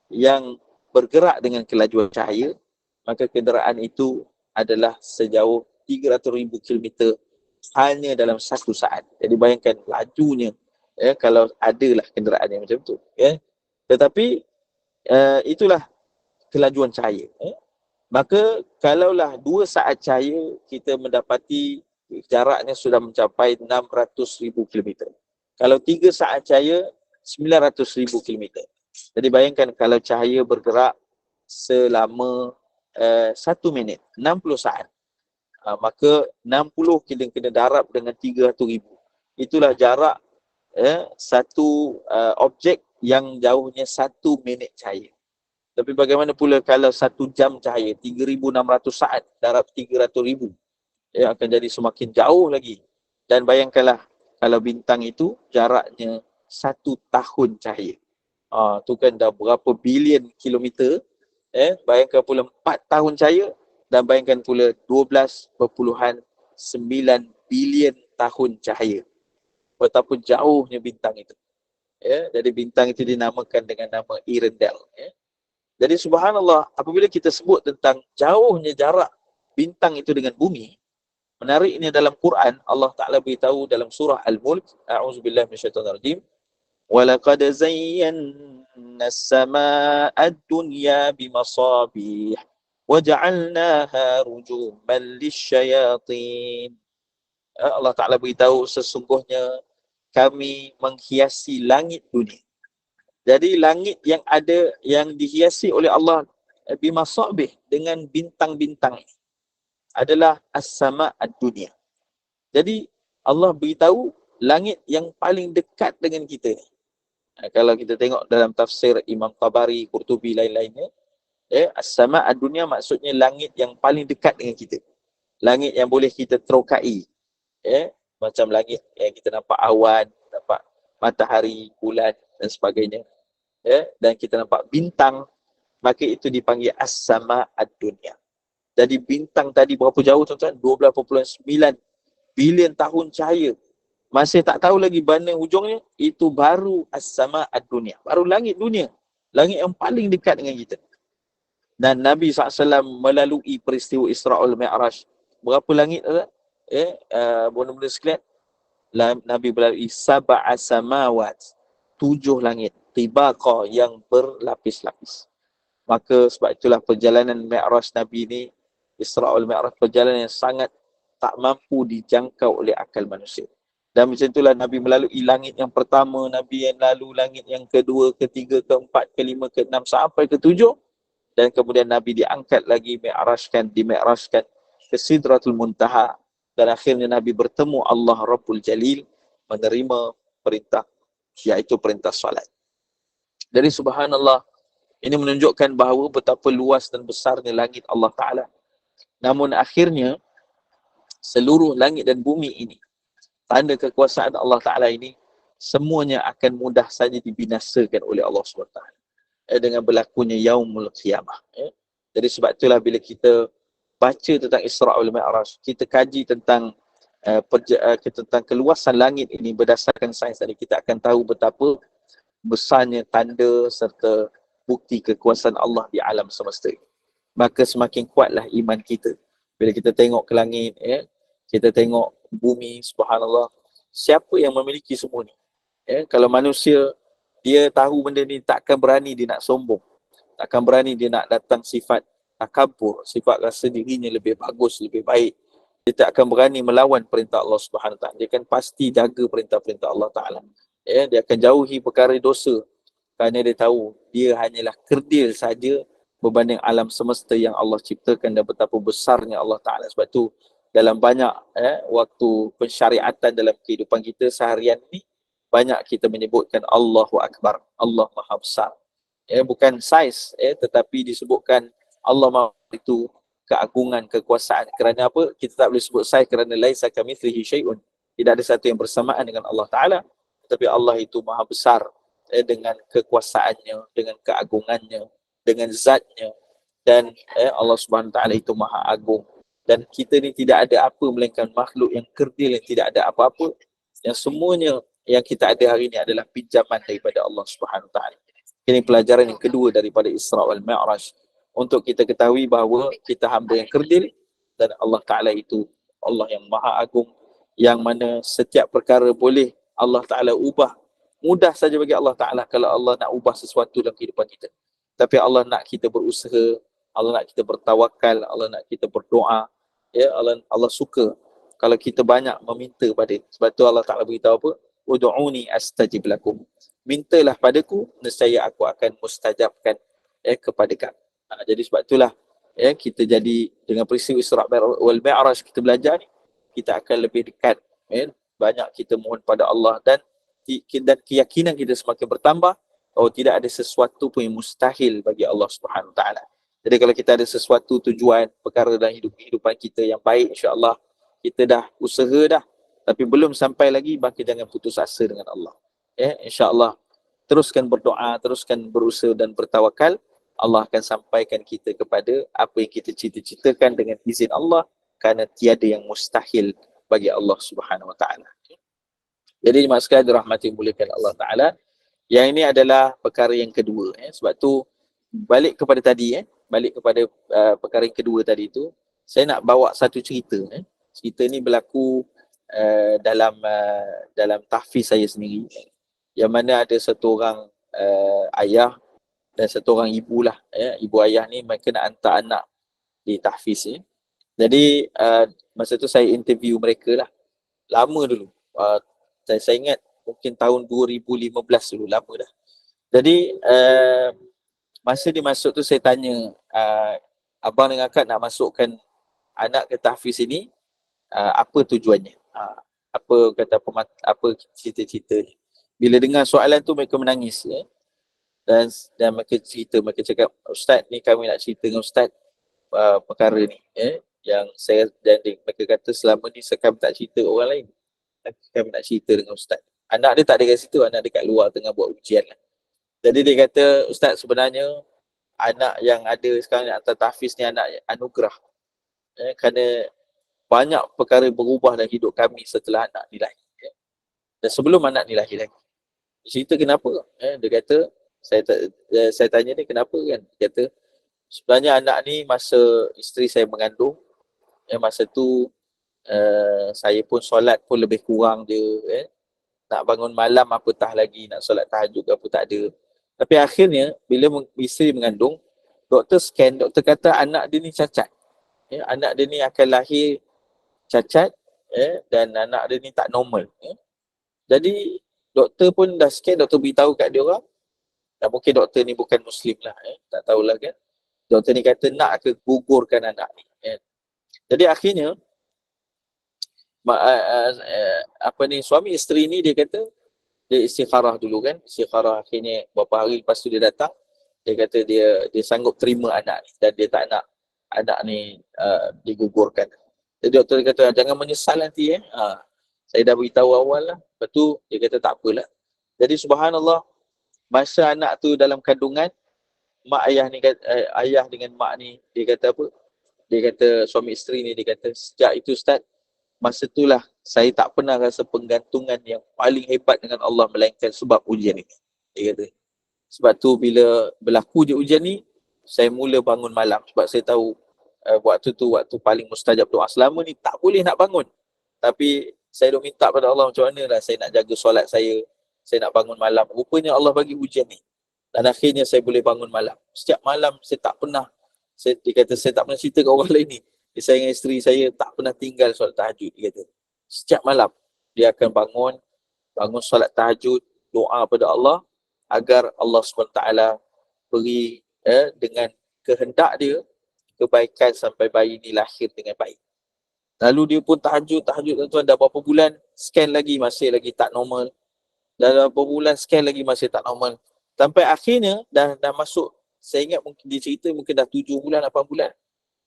yang bergerak dengan kelajuan cahaya, maka kenderaan itu adalah sejauh 300,000 km hanya dalam satu saat. Jadi bayangkan lajunya kalau adalah kenderaan yang macam tu. Tetapi itulah kelajuan cahaya. Maka kalaulah 2 saat cahaya kita mendapati jaraknya sudah mencapai 600,000 km. Kalau 3 saat cahaya 900,000 km. Jadi bayangkan kalau cahaya bergerak selama 1 minit, 60 saat. Maka 60 kita kena darab dengan 300,000. Itulah jarak satu objek yang jauhnya 1 minit cahaya. Tapi bagaimana pula kalau 1 jam cahaya, 3,600 saat darab 300,000, akan jadi semakin jauh lagi. Dan bayangkanlah kalau bintang itu jaraknya 1 tahun cahaya. Tu kan dah berapa bilion kilometer. Bayangkan pula 4 tahun cahaya, dan bayangkan pula 12.9 bilion tahun cahaya. Betapa jauhnya bintang itu. Jadi bintang itu dinamakan dengan nama Earendel. Jadi subhanallah, apabila kita sebut tentang jauhnya jarak bintang itu dengan bumi, menariknya dalam Quran, Allah Ta'ala beritahu dalam surah Al-Mulk, a'udzubillahi minasyaitonirrajim, وَلَقَدْ زَيَّنَّا السَّمَاءَ الدُّنْيَا بِمَصَابِيحَ وَجَعَلْنَاهَا رُجُومًا لِلشَّيَاطِينِ. Allah Ta'ala beritahu sesungguhnya kami menghiasi langit dunia. Jadi langit yang ada, yang dihiasi oleh Allah bimasabih, dengan bintang-bintang adalah as-sama' ad-dunia. Jadi Allah beritahu langit yang paling dekat dengan kita. Kalau kita tengok dalam tafsir Imam Tabari, Qurtubi, lain-lainnya, as-sama' ad-dunia maksudnya langit yang paling dekat dengan kita. Langit yang boleh kita terokai. Macam langit yang kita nampak awan, nampak matahari, bulan dan sebagainya. Dan kita nampak bintang, maka itu dipanggil as-sama' ad-dunya. Jadi bintang tadi berapa jauh tuan-tuan? 12.9 bilion tahun cahaya. Masih tak tahu lagi mana hujungnya, itu baru as-sama' ad-dunya. Baru langit dunia. Langit yang paling dekat dengan kita. Dan Nabi SAW melalui peristiwa Isra'ul Mi'raj. Berapa langit? Benda-benda sekalian. Nabi melalui sab'a samawat. 7 langit. Tibaqa, yang berlapis-lapis. Maka sebab itulah perjalanan Mi'raj Nabi ni, Isra'ul Mi'raj, perjalanan yang sangat tak mampu dijangkau oleh akal manusia. Dan macam itulah Nabi melalui langit yang pertama, Nabi yang lalu langit yang kedua, ketiga, keempat, kelima, keenam sampai ketujuh. Dan kemudian Nabi diangkat lagi, dimi'rajkan ke Sidratul Muntaha. dan akhirnya Nabi bertemu Allah Rabbul Jalil, menerima perintah, iaitu perintah salat. Jadi subhanallah, ini menunjukkan bahawa betapa luas dan besarnya langit Allah Ta'ala. Namun akhirnya, seluruh langit dan bumi ini, tanda kekuasaan Allah Ta'ala ini, semuanya akan mudah saja dibinasakan oleh Allah SWT. Dengan berlakunya Yaumul Qiyamah. Jadi sebab itulah bila kita baca tentang Isra' wal Mi'raj, kita kaji tentang tentang keluasan langit ini berdasarkan sains tadi, kita akan tahu betapa besarnya tanda serta bukti kekuasaan Allah di alam semesta ini. Maka semakin kuatlah iman kita. Bila kita tengok ke langit, kita tengok bumi, subhanallah, siapa yang memiliki semua ni? Kalau manusia, dia tahu benda ni, takkan berani dia nak sombong, takkan berani dia nak datang sifat takabur, sifat rasa dirinya lebih bagus, lebih baik. Dia tak akan berani melawan perintah Allah Subhanahu Wa Taala. Dia akan pasti jaga perintah-perintah Allah Taala. Dia akan jauhi perkara dosa kerana dia tahu dia hanyalah kerdil saja berbanding alam semesta yang Allah ciptakan dan betapa besarnya Allah Taala. Sebab tu dalam banyak waktu pensyariatan dalam kehidupan kita seharian ni, banyak kita menyebutkan Allahu Akbar, Allah Maha Besar. Bukan saiz, tetapi disebutkan Allah Maha itu keagungan, kekuasaan. Kerana apa? Kita tak boleh sebut saiz kerana laisa kamitslihi syai'un. Tidak ada satu yang bersamaan dengan Allah Ta'ala. Tetapi Allah itu Maha Besar dengan kekuasaannya, dengan keagungannya, dengan zatnya. Dan Allah Subhanahu Ta'ala itu Maha Agung. Dan kita ni tidak ada apa melainkan makhluk yang kerdil, yang tidak ada apa-apa. Yang semuanya yang kita ada hari ini adalah pinjaman daripada Allah Subhanahu Ta'ala. Ini pelajaran yang kedua daripada Isra' wal Mi'raj. Untuk kita ketahui bahawa kita hamba yang kerdil dan Allah Ta'ala itu Allah yang Maha Agung, yang mana setiap perkara boleh Allah Ta'ala ubah. Mudah saja bagi Allah Ta'ala kalau Allah nak ubah sesuatu dalam kehidupan kita. Tapi Allah nak kita berusaha, Allah nak kita bertawakal, Allah nak kita berdoa. Allah suka kalau kita banyak meminta pada. Sebab tu Allah Ta'ala beritahu apa? Ud'uni astajib lakum. Mintalah padaku, nescaya aku akan mustajabkan kepada kamu. Jadi sebab itulah kita jadi dengan peristiwa Isra' wal Mi'raj kita belajar ni, kita akan lebih dekat, banyak kita mohon pada Allah dan keyakinan kita semakin bertambah bahawa tidak ada sesuatu pun yang mustahil bagi Allah Subhanahu Wa Taala. Jadi kalau kita ada sesuatu tujuan perkara dalam kehidupan kita yang baik, insya-Allah kita dah usaha dah, tapi belum sampai lagi, maka jangan putus asa dengan Allah. Insya-Allah teruskan berdoa, teruskan berusaha dan bertawakal. Allah akan sampaikan kita kepada apa yang kita cita-citakan dengan izin Allah, kerana tiada yang mustahil bagi Allah Subhanahu Wa Taala. Jadi jemaah sekalian dirahmati muliakan Allah Taala, yang ini adalah perkara yang kedua. Sebab tu balik kepada tadi, balik kepada perkara yang kedua tadi tu, saya nak bawa satu cerita. Cerita ni berlaku dalam tahfiz saya sendiri, yang mana ada satu orang ayah dan satu orang ibu lah, ibu ayah ni mereka nak hantar anak di tahfiz. Jadi masa tu saya interview mereka lah, lama dulu, saya ingat mungkin tahun 2015 dulu, lama dah. Jadi masa dia masuk tu saya tanya, abang dengan akak nak masukkan anak ke tahfiz ini, apa tujuannya, apa cita-citanya. Bila dengar soalan tu mereka menangis, dan mereka cerita, mereka cakap, Ustaz ni kami nak cerita dengan Ustaz perkara ni, yang saya, dan mereka kata selama ni kami tak cerita orang lain, kami nak cerita dengan Ustaz. Anak dia tak ada kat situ, anak dia kat luar tengah buat ujian lah. Jadi dia kata, Ustaz sebenarnya anak yang ada sekarang yang hantar tahfiz ni anak anugerah, kerana banyak perkara berubah dalam hidup kami setelah anak ni lahir, dan sebelum anak ni lahir lagi. Cerita kenapa? Dia kata, saya tanya dia kenapa kan. Dia kata, sebenarnya anak ni masa isteri saya mengandung, masa tu saya pun solat pun lebih kurang je, nak bangun malam apatah lagi, nak solat tahajud apa tak ada. Tapi akhirnya bila isteri mengandung, doktor scan, doktor kata anak dia ni cacat, anak dia ni akan lahir cacat, dan anak dia ni tak normal. Jadi doktor pun dah scan, doktor beritahu kat dia orang, dan mungkin doktor ni bukan Muslim lah, tak tahulah kan. Doktor ni kata nak ke gugurkan anak ni. Jadi akhirnya suami isteri ni dia kata dia istikharah dulu kan, istikharah akhirnya beberapa hari lepas tu dia datang, dia kata dia sanggup terima anak ni dan dia tak nak anak ni digugurkan. Jadi doktor dia kata jangan menyesal nanti saya dah beritahu awal lah. Lepas tu dia kata tak apalah. Jadi subhanallah, masa anak tu dalam kandungan, mak ayah ni ayah dengan mak ni dia kata apa? Dia kata suami isteri ni dia kata sejak itu Ustaz, masa itulah saya tak pernah rasa penggantungan yang paling hebat dengan Allah melainkan sebab ujian ini. Dia kata. Sebab tu bila berlaku je ujian ni, saya mula bangun malam sebab saya tahu waktu tu waktu paling mustajab doa. Selama ni tak boleh nak bangun. Tapi saya dah minta pada Allah macam mana lah saya nak jaga solat saya nak bangun malam. Rupanya Allah bagi ujian ni. Dan akhirnya saya boleh bangun malam. Setiap malam saya tak pernah, dia kata saya tak pernah cerita ke orang lain ni. Saya dengan isteri saya tak pernah tinggal solat tahajud, dia kata. Setiap malam dia akan bangun solat tahajud, doa pada Allah agar Allah SWT beri dengan kehendak dia kebaikan sampai bayi ni lahir dengan baik. Lalu dia pun tahajud tuan-tuan, dah berapa bulan scan lagi masih lagi tak normal. Dah berapa bulan scan lagi masih tak normal. Sampai akhirnya dah masuk, saya ingat mungkin dia cerita mungkin dah 7 bulan 8 bulan.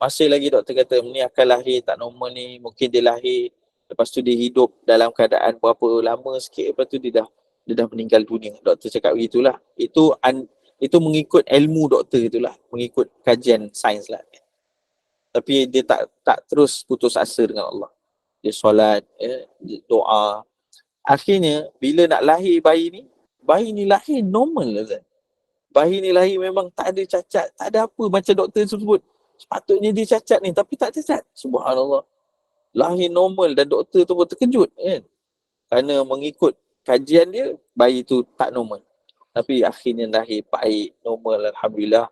Masih lagi doktor kata ni akan lahir tak normal ni, mungkin dia lahir lepas tu dia hidup dalam keadaan berapa lama sikit, lepas tu dia dah meninggal dunia. Doktor cakap begitulah. Itu mengikut ilmu doktor itulah, mengikut kajian sains lah. Tapi dia tak terus putus asa dengan Allah. Dia solat, dia doa. Akhirnya bila nak lahir bayi ni lahir normal lah. Bayi ni lahir memang tak ada cacat, tak ada apa macam doktor sebut. Sepatutnya dia cacat ni tapi tak cacat. Subhanallah. Lahir normal dan doktor tu pun terkejut kan. Kerana mengikut kajian dia, bayi tu tak normal. Tapi akhirnya lahir baik, normal, alhamdulillah.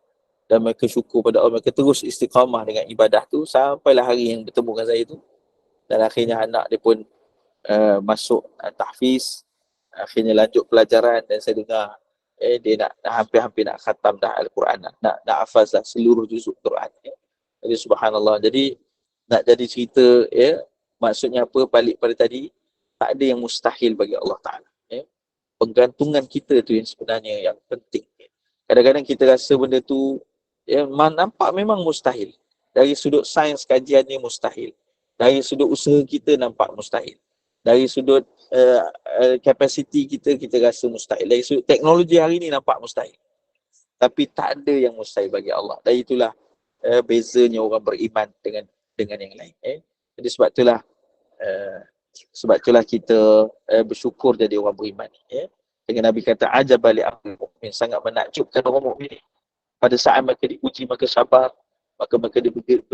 Dan mereka syukur pada Allah, mereka terus istiqamah dengan ibadah tu sampailah hari yang bertemu dengan saya tu. Dan akhirnya anak dia pun masuk tahfiz, akhirnya lanjut pelajaran dan saya dengar dia nak hampir-hampir nak khatam dah Al-Quran, nak hafaz dah seluruh juzuk Quran. Jadi subhanallah. Jadi nak jadi cerita maksudnya apa balik pada tadi, tak ada yang mustahil bagi Allah Ta'ala. Penggantungan kita tu yang sebenarnya yang penting. Kadang-kadang kita rasa benda tu nampak memang mustahil. Dari sudut sains kajiannya mustahil. Dari sudut usaha kita nampak mustahil. Dari sudut kapasiti kita rasa mustahil. Dari sudut teknologi hari ni nampak mustahil. Tapi tak ada yang mustahil bagi Allah. Dan itulah bezanya orang beriman dengan yang lain. Jadi sebab itulah kita bersyukur jadi orang beriman. Dengan Nabi kata ajab balik amrul mukmin, sangat menakjubkan orang mukmin ni. Pada saat mereka diuji maka sabar, maka mereka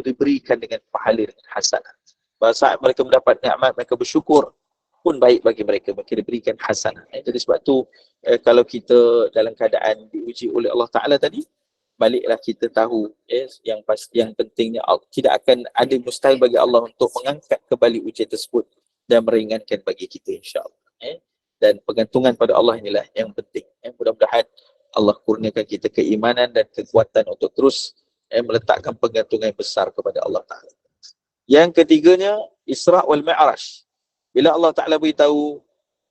diberikan dengan pahala dengan hasanah. Pada saat mereka mendapat nikmat mereka bersyukur pun baik bagi mereka diberikan hasanah. Jadi sebab tu kalau kita dalam keadaan diuji oleh Allah Ta'ala tadi, baliklah kita tahu yang pentingnya tidak akan ada mustahil bagi Allah untuk mengangkat kembali ujian tersebut dan meringankan bagi kita insya-Allah. Dan pergantungan pada Allah inilah yang penting. Mudah-mudahan Allah kurniakan kita keimanan dan kekuatan untuk terus meletakkan pergantungan yang besar kepada Allah Ta'ala. Yang ketiganya, Isra' wal Mi'raj. Bila Allah Ta'ala beritahu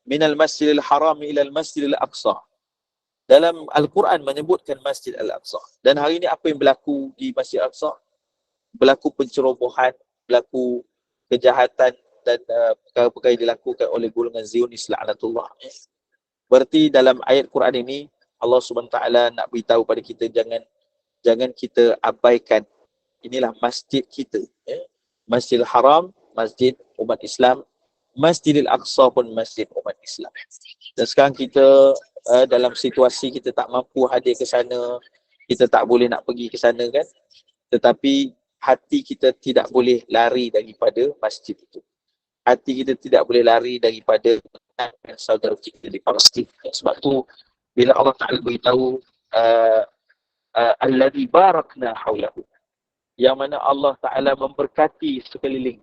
minal masjidil haram ilal masjidil aqsa. Dalam Al-Quran menyebutkan Masjid Al-Aqsa. Dan hari ini apa yang berlaku di Masjid Al-Aqsa? Berlaku pencerobohan, berlaku kejahatan dan perkara-perkara yang dilakukan oleh golongan Zionis la'natullah. Berarti dalam ayat Quran ini Allah SWT nak beritahu pada kita jangan kita abaikan inilah masjid kita. Masjidil Haram, masjid umat Islam. Masjidil Aqsa pun masjid umat Islam. Dan sekarang kita dalam situasi kita tak mampu hadir ke sana, kita tak boleh nak pergi ke sana kan. Tetapi hati kita tidak boleh lari daripada masjid itu. Hati kita tidak boleh lari daripada saudara kita di Palestin. Sebab tu bila Allah Ta'ala beritahu alladhi barakna hawlahu, yang mana Allah Ta'ala memberkati sekeliling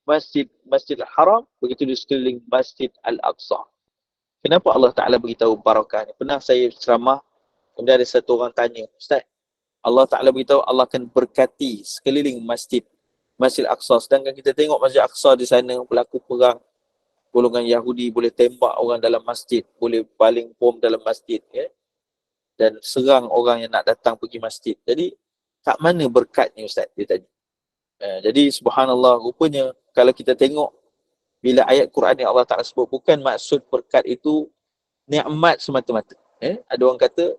Masjid Al-Haram, begitu di sekeliling Masjid Al-Aqsa. Kenapa Allah Ta'ala beritahu barakah ni? Pernah saya ceramah, kemudian ada satu orang tanya, Ustaz, Allah Ta'ala beritahu Allah akan berkati sekeliling masjid Masjid Aqsa. Sedangkan kita tengok Masjid Aqsa di sana berlaku perang, golongan Yahudi boleh tembak orang dalam masjid, boleh baling bom dalam masjid, ya, dan serang orang yang nak datang pergi masjid. Jadi kat mana berkatnya Ustaz dia tanya. Jadi subhanallah, rupanya kalau kita tengok bila ayat Quran yang Allah Ta'ala sebut, bukan maksud berkat itu nikmat semata-mata. Ada orang kata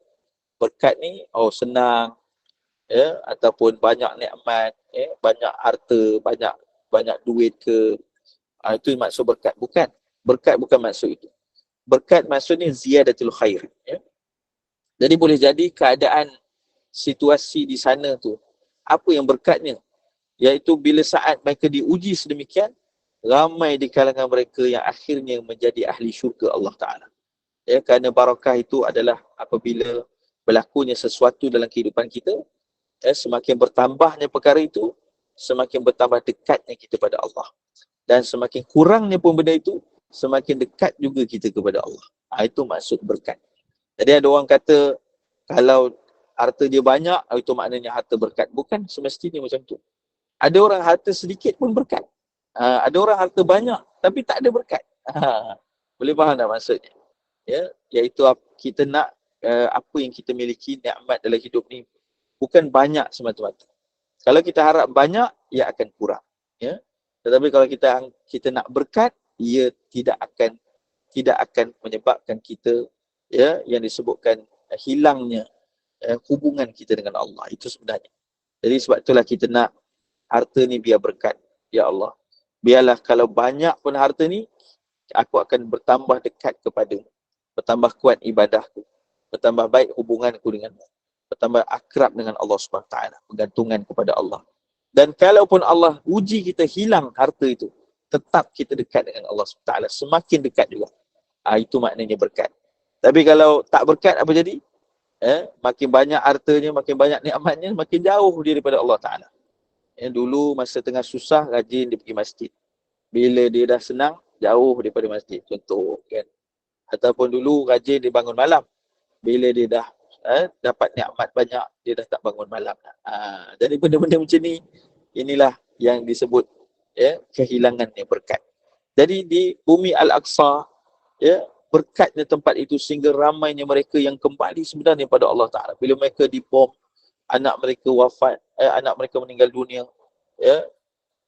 berkat ni senang, ataupun banyak nikmat, banyak harta, banyak duit ke, itu maksud berkat. Bukan. Berkat bukan maksud itu. Berkat maksudnya ziyadatul khair. Jadi boleh jadi keadaan situasi di sana tu, apa yang berkatnya? Iaitu bila saat mereka diuji sedemikian, ramai di kalangan mereka yang akhirnya menjadi ahli syurga Allah Ta'ala. Kerana barakah itu adalah apabila berlakunya sesuatu dalam kehidupan kita, semakin bertambahnya perkara itu, semakin bertambah dekatnya kita pada Allah. Dan semakin kurangnya pun benda itu, semakin dekat juga kita kepada Allah. Itu maksud berkat. Jadi ada orang kata, kalau harta dia banyak, itu maknanya harta berkat. Bukan semestinya macam tu. Ada orang harta sedikit pun berkat. Ada orang harta banyak, tapi tak ada berkat. Boleh faham tak maksudnya? Iaitu kita nak apa yang kita miliki, nikmat dalam hidup ni, bukan banyak semata-mata. Kalau kita harap banyak, ia akan kurang. Tetapi kalau kita nak berkat, ia tidak akan menyebabkan kita, yang disebutkan hilangnya hubungan kita dengan Allah. Itu sebenarnya. Jadi sebab itulah kita nak harta ni biar berkat. Ya Allah, biarlah kalau banyak pun harta ni, aku akan bertambah dekat kepadamu, bertambah kuat ibadahku, bertambah baik hubunganku denganmu, bertambah akrab dengan Allah SWT, bergantungan kepada Allah. Dan kalaupun Allah uji kita hilang harta itu, tetap kita dekat dengan Allah SWT, semakin dekat juga. Itu maknanya berkat. Tapi kalau tak berkat, apa jadi? Makin banyak hartanya, makin banyak nikmatnya, makin jauh dia daripada Allah Ta'ala. Dulu masa tengah susah, rajin dia pergi masjid. Bila dia dah senang, jauh daripada masjid. Contoh, kan? Ataupun dulu rajin dia bangun malam. Bila dia dah dapat nikmat banyak, dia dah tak bangun malam. Jadi benda-benda macam ni, inilah yang disebut kehilangannya berkat. Jadi di bumi Al-Aqsa, berkatnya tempat itu sehingga ramainya mereka yang kembali sebenarnya pada Allah Ta'ala. Bila mereka dibom, anak mereka wafat, anak mereka meninggal dunia,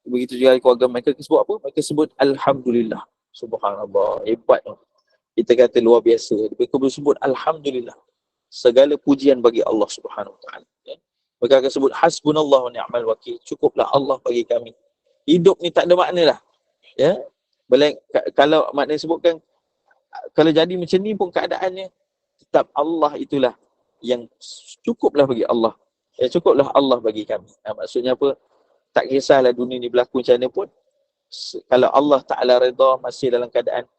begitu juga keluarga mereka sebut apa? Mereka sebut Alhamdulillah. Subhanallah, hebat. Kita kata luar biasa. Mereka sebut Alhamdulillah. Segala pujian bagi Allah Subhanahu Wa Ta'ala. Mereka akan sebut Hasbunallah wa ni'mal wakil. Cukuplah Allah bagi kami. Hidup ni tak ada makna lah. Kalau makna sebutkan, kalau jadi macam ni pun keadaannya, tetap Allah itulah yang cukuplah bagi Allah. Cukuplah Allah bagi kami. Maksudnya apa? Tak kisahlah dunia ni berlaku macam mana pun, kalau Allah Ta'ala redha, masih dalam keadaan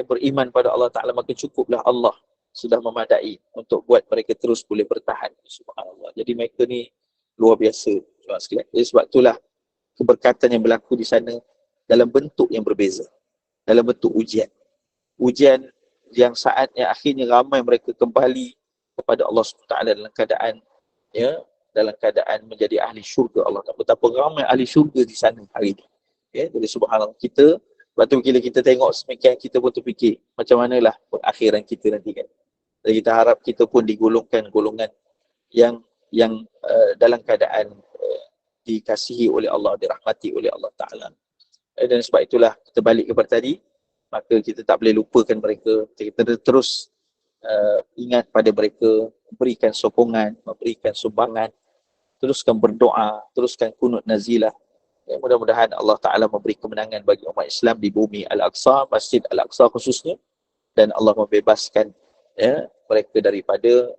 beriman pada Allah Ta'ala, maka cukuplah Allah sudah memadai untuk buat mereka terus boleh bertahan. Subhanallah. Jadi mereka ni luar biasa. Jadi sebab itulah keberkatan yang berlaku di sana dalam bentuk yang berbeza. Dalam bentuk ujian. Ujian yang saatnya akhirnya ramai mereka kembali kepada Allah SWT dalam keadaan menjadi ahli syurga Allah. Betapa ramai ahli syurga di sana hari ini. Jadi subhanallah, kita, waktu bila kita tengok semakin, kita pun terfikir macam manalah akhiran kita nanti kan. Dan kita harap kita pun digolongkan golongan yang dalam keadaan dikasihi oleh Allah, dirahmati oleh Allah Ta'ala. Dan sebab itulah kita balik kepada tadi, maka kita tak boleh lupakan mereka. Kita terus ingat pada mereka, berikan sokongan, memberikan sumbangan, teruskan berdoa, teruskan kunut nazilah. Mudah-mudahan Allah Ta'ala memberi kemenangan bagi umat Islam di bumi Al-Aqsa, Masjid Al-Aqsa khususnya, dan Allah membebaskan mereka daripada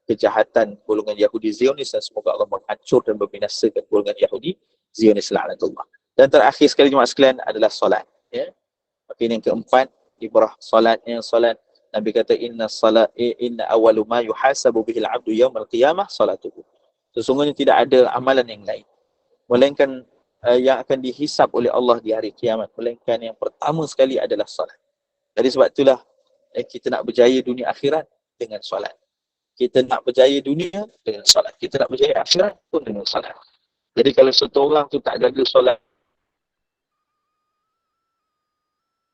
kejahatan golongan Yahudi Zionis, dan semoga Allah menghancur dan membinasakan golongan Yahudi Zionis la'natullah. Dan terakhir sekali jemaah sekalian adalah solat. Maka ini yang keempat, ibrah solatnya. Solat, Nabi kata inna awwalu ma yuhasabu bihil abdu yawmal qiyamah salatuhu. Sesungguhnya tidak ada amalan yang lain melainkan yang akan dihisap oleh Allah di hari kiamat, melainkan yang pertama sekali adalah solat. Jadi sebab itulah kita nak berjaya dunia akhirat dengan solat. Kita nak berjaya dunia dengan solat. Kita nak berjaya akhirat pun dengan solat. Jadi kalau satu orang tu tak jaga solat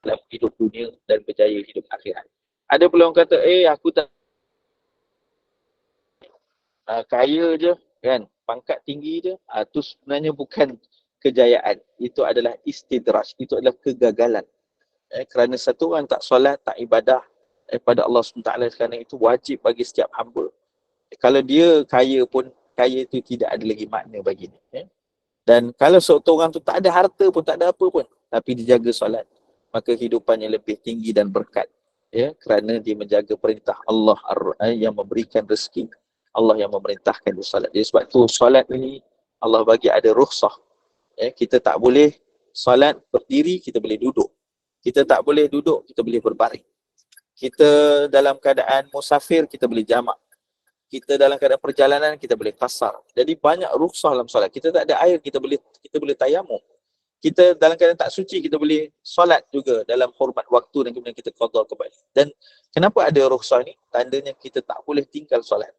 dalam hidup dunia dan berjaya hidup akhirat. Ada pula orang kata, aku tak kaya je kan, pangkat tinggi je, tu sebenarnya bukan kejayaan, itu adalah istidraj, itu adalah kegagalan. Kerana satu orang tak solat, tak ibadah pada Allah SWT, kerana itu wajib bagi setiap hamba. Kalau dia kaya pun, kaya itu tidak ada lagi makna bagi dia. Dan kalau satu orang tu tak ada harta pun, tak ada apa pun, tapi dia jaga solat, maka hidupannya lebih tinggi dan berkat. Kerana dia menjaga perintah Allah yang memberikan rezeki, Allah yang memerintahkan dia solat. Jadi sebab tu solat ini Allah bagi ada rukhsah. Kita tak boleh solat berdiri, kita boleh duduk. Kita tak boleh duduk, kita boleh berbaring. Kita dalam keadaan musafir, kita boleh jamak. Kita dalam keadaan perjalanan, kita boleh qasar. Jadi banyak rukhsah dalam solat. Kita tak ada air, kita boleh tayamum. Kita dalam keadaan tak suci, kita boleh solat juga dalam hormat waktu dan kemudian kita qada kembali. Dan kenapa ada rukhsah ni? Tandanya kita tak boleh tinggal solat.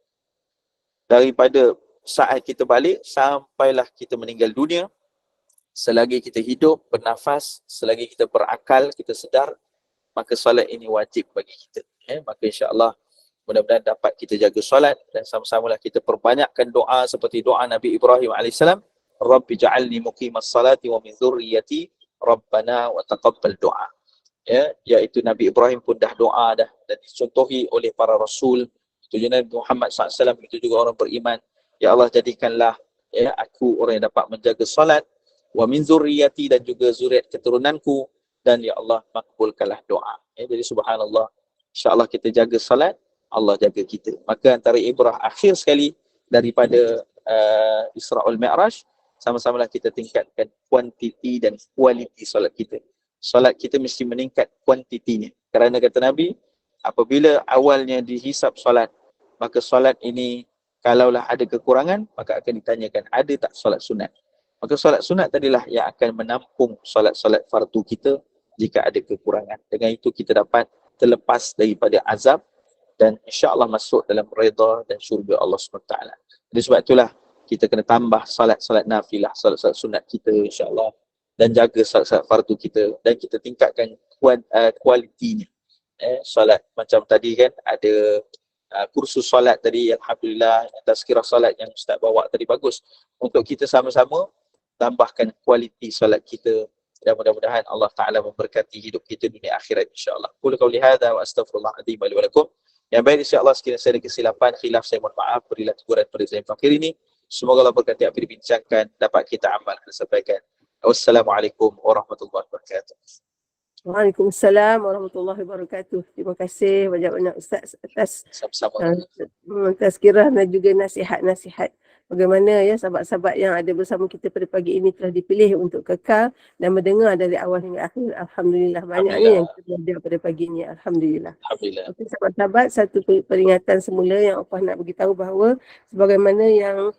Daripada saat kita balik sampailah kita meninggal dunia, selagi kita hidup, bernafas, selagi kita berakal, kita sedar, maka solat ini wajib bagi kita. Maka insya-Allah mudah-mudahan dapat kita jaga solat dan sama-samalah kita perbanyakkan doa seperti doa Nabi Ibrahim AS. Rabbi ja'alni muqimas salati wa min dzurriyyati Rabbana wa taqabbal doa. Iaitu Nabi Ibrahim pun dah doa dah dan dicontohi oleh para rasul. Itu juga Nabi Muhammad SAW, itu juga orang beriman. Ya Allah, jadikanlah aku orang yang dapat menjaga salat, wa min zurriyati, dan juga zuriat keturunanku, dan ya Allah makbulkanlah doa. Jadi subhanallah, insya-Allah kita jaga salat, Allah jaga kita. Maka antara ibrah akhir sekali daripada Isra wal Mi'raj, sama-samalah kita tingkatkan kuantiti dan kualiti salat kita. Salat kita mesti meningkat kuantitinya. Kerana kata Nabi, apabila awalnya dihisap solat, maka solat ini kalaulah ada kekurangan, maka akan ditanyakan ada tak solat sunat. Maka solat sunat tadilah yang akan menampung solat-solat fardu kita jika ada kekurangan. Dengan itu kita dapat terlepas daripada azab dan insya-Allah masuk dalam redha dan syurga Allah SWT. Jadi sebab itulah kita kena tambah solat-solat nafilah, solat-solat sunat kita insya-Allah, dan jaga solat-solat fardu kita, dan kita tingkatkan kualitinya. Solat macam tadi kan ada kursus solat tadi, alhamdulillah, tazkirah solat yang ustaz bawa tadi bagus. Untuk kita sama-sama tambahkan kualiti solat kita, dan mudah-mudahan Allah Taala memberkati hidup kita dunia akhirat insya-Allah. Qul qauli hadza wa astaghfirullahaladzim li wa lakum. Yang baik insya-Allah, sekiranya saya ada kesilapan, khilaf, saya mohon maaf. Berilah teguran pada saya fakir ini. Semoga Allah berkati apa dibincangkan dapat kita amalkan dan sampaikan. Wassalamualaikum warahmatullahi wabarakatuh. Waalaikumsalam warahmatullahi wabarakatuh. Terima kasih banyak-banyak Ustaz atas tazkirah dan juga nasihat-nasihat. Bagaimana sahabat-sahabat yang ada bersama kita pada pagi ini telah dipilih untuk kekal dan mendengar dari awal hingga akhir. Alhamdulillah, banyak ni yang kita belajar pada pagi ini. Alhamdulillah. Okay, sahabat-sahabat, satu peringatan semula yang Opah nak beritahu bahawa sebagaimana yang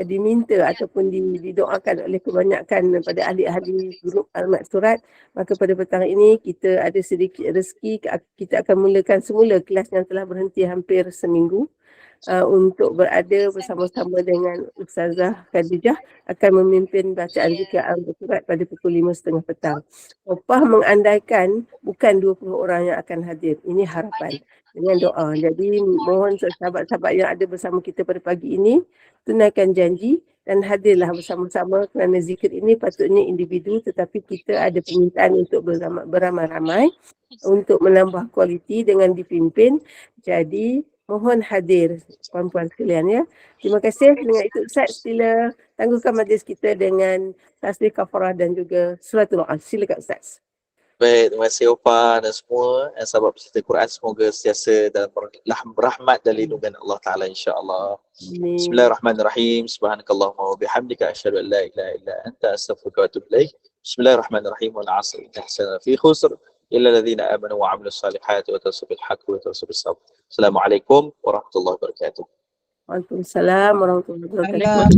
diminta ataupun didoakan oleh kebanyakan daripada ahli-ahli grup Al-Maksurat, maka pada petang ini kita ada sedikit rezeki. Kita akan mulakan semula kelas yang telah berhenti hampir seminggu untuk berada bersama-sama dengan Ustazah Khadijah akan memimpin bacaan zikir Al-Maksurat pada pukul 5.30 petang. Opah mengandaikan bukan 20 orang yang akan hadir. Ini harapan dengan doa. Jadi mohon sahabat-sahabat yang ada bersama kita pada pagi ini tunaikan janji dan hadirlah bersama-sama, kerana zikir ini patutnya individu, tetapi kita ada permintaan untuk beramai-ramai untuk menambah kualiti dengan dipimpin. Jadi mohon hadir puan-puan sekalian ya. Terima kasih. Dengan itu Ustaz sila tangguhkan majlis kita dengan tasbih kafarah dan juga suratul Al. Silakan Ustaz. Baik, terima kasih Opah dan semua sahabat peserta Quran, semoga sentiasa dalam rahmat dan lindungan Allah Ta'ala insya-Allah. Bismillahirrahmanirrahim. Subhanakallahumma wa bihamdika asyhadu an la ilaha illa anta astaghfiruka wa atubu ilaik. Bismillahirrahmanirrahim. Wal 'asr innal insana fi khusr illa alladhina amanu wa 'amilus salihati wa tawassaw bil haqqi wa tawassaw bis sabr. Assalamualaikum warahmatullahi wabarakatuh. Waalaikumsalam warahmatullahi wabarakatuh.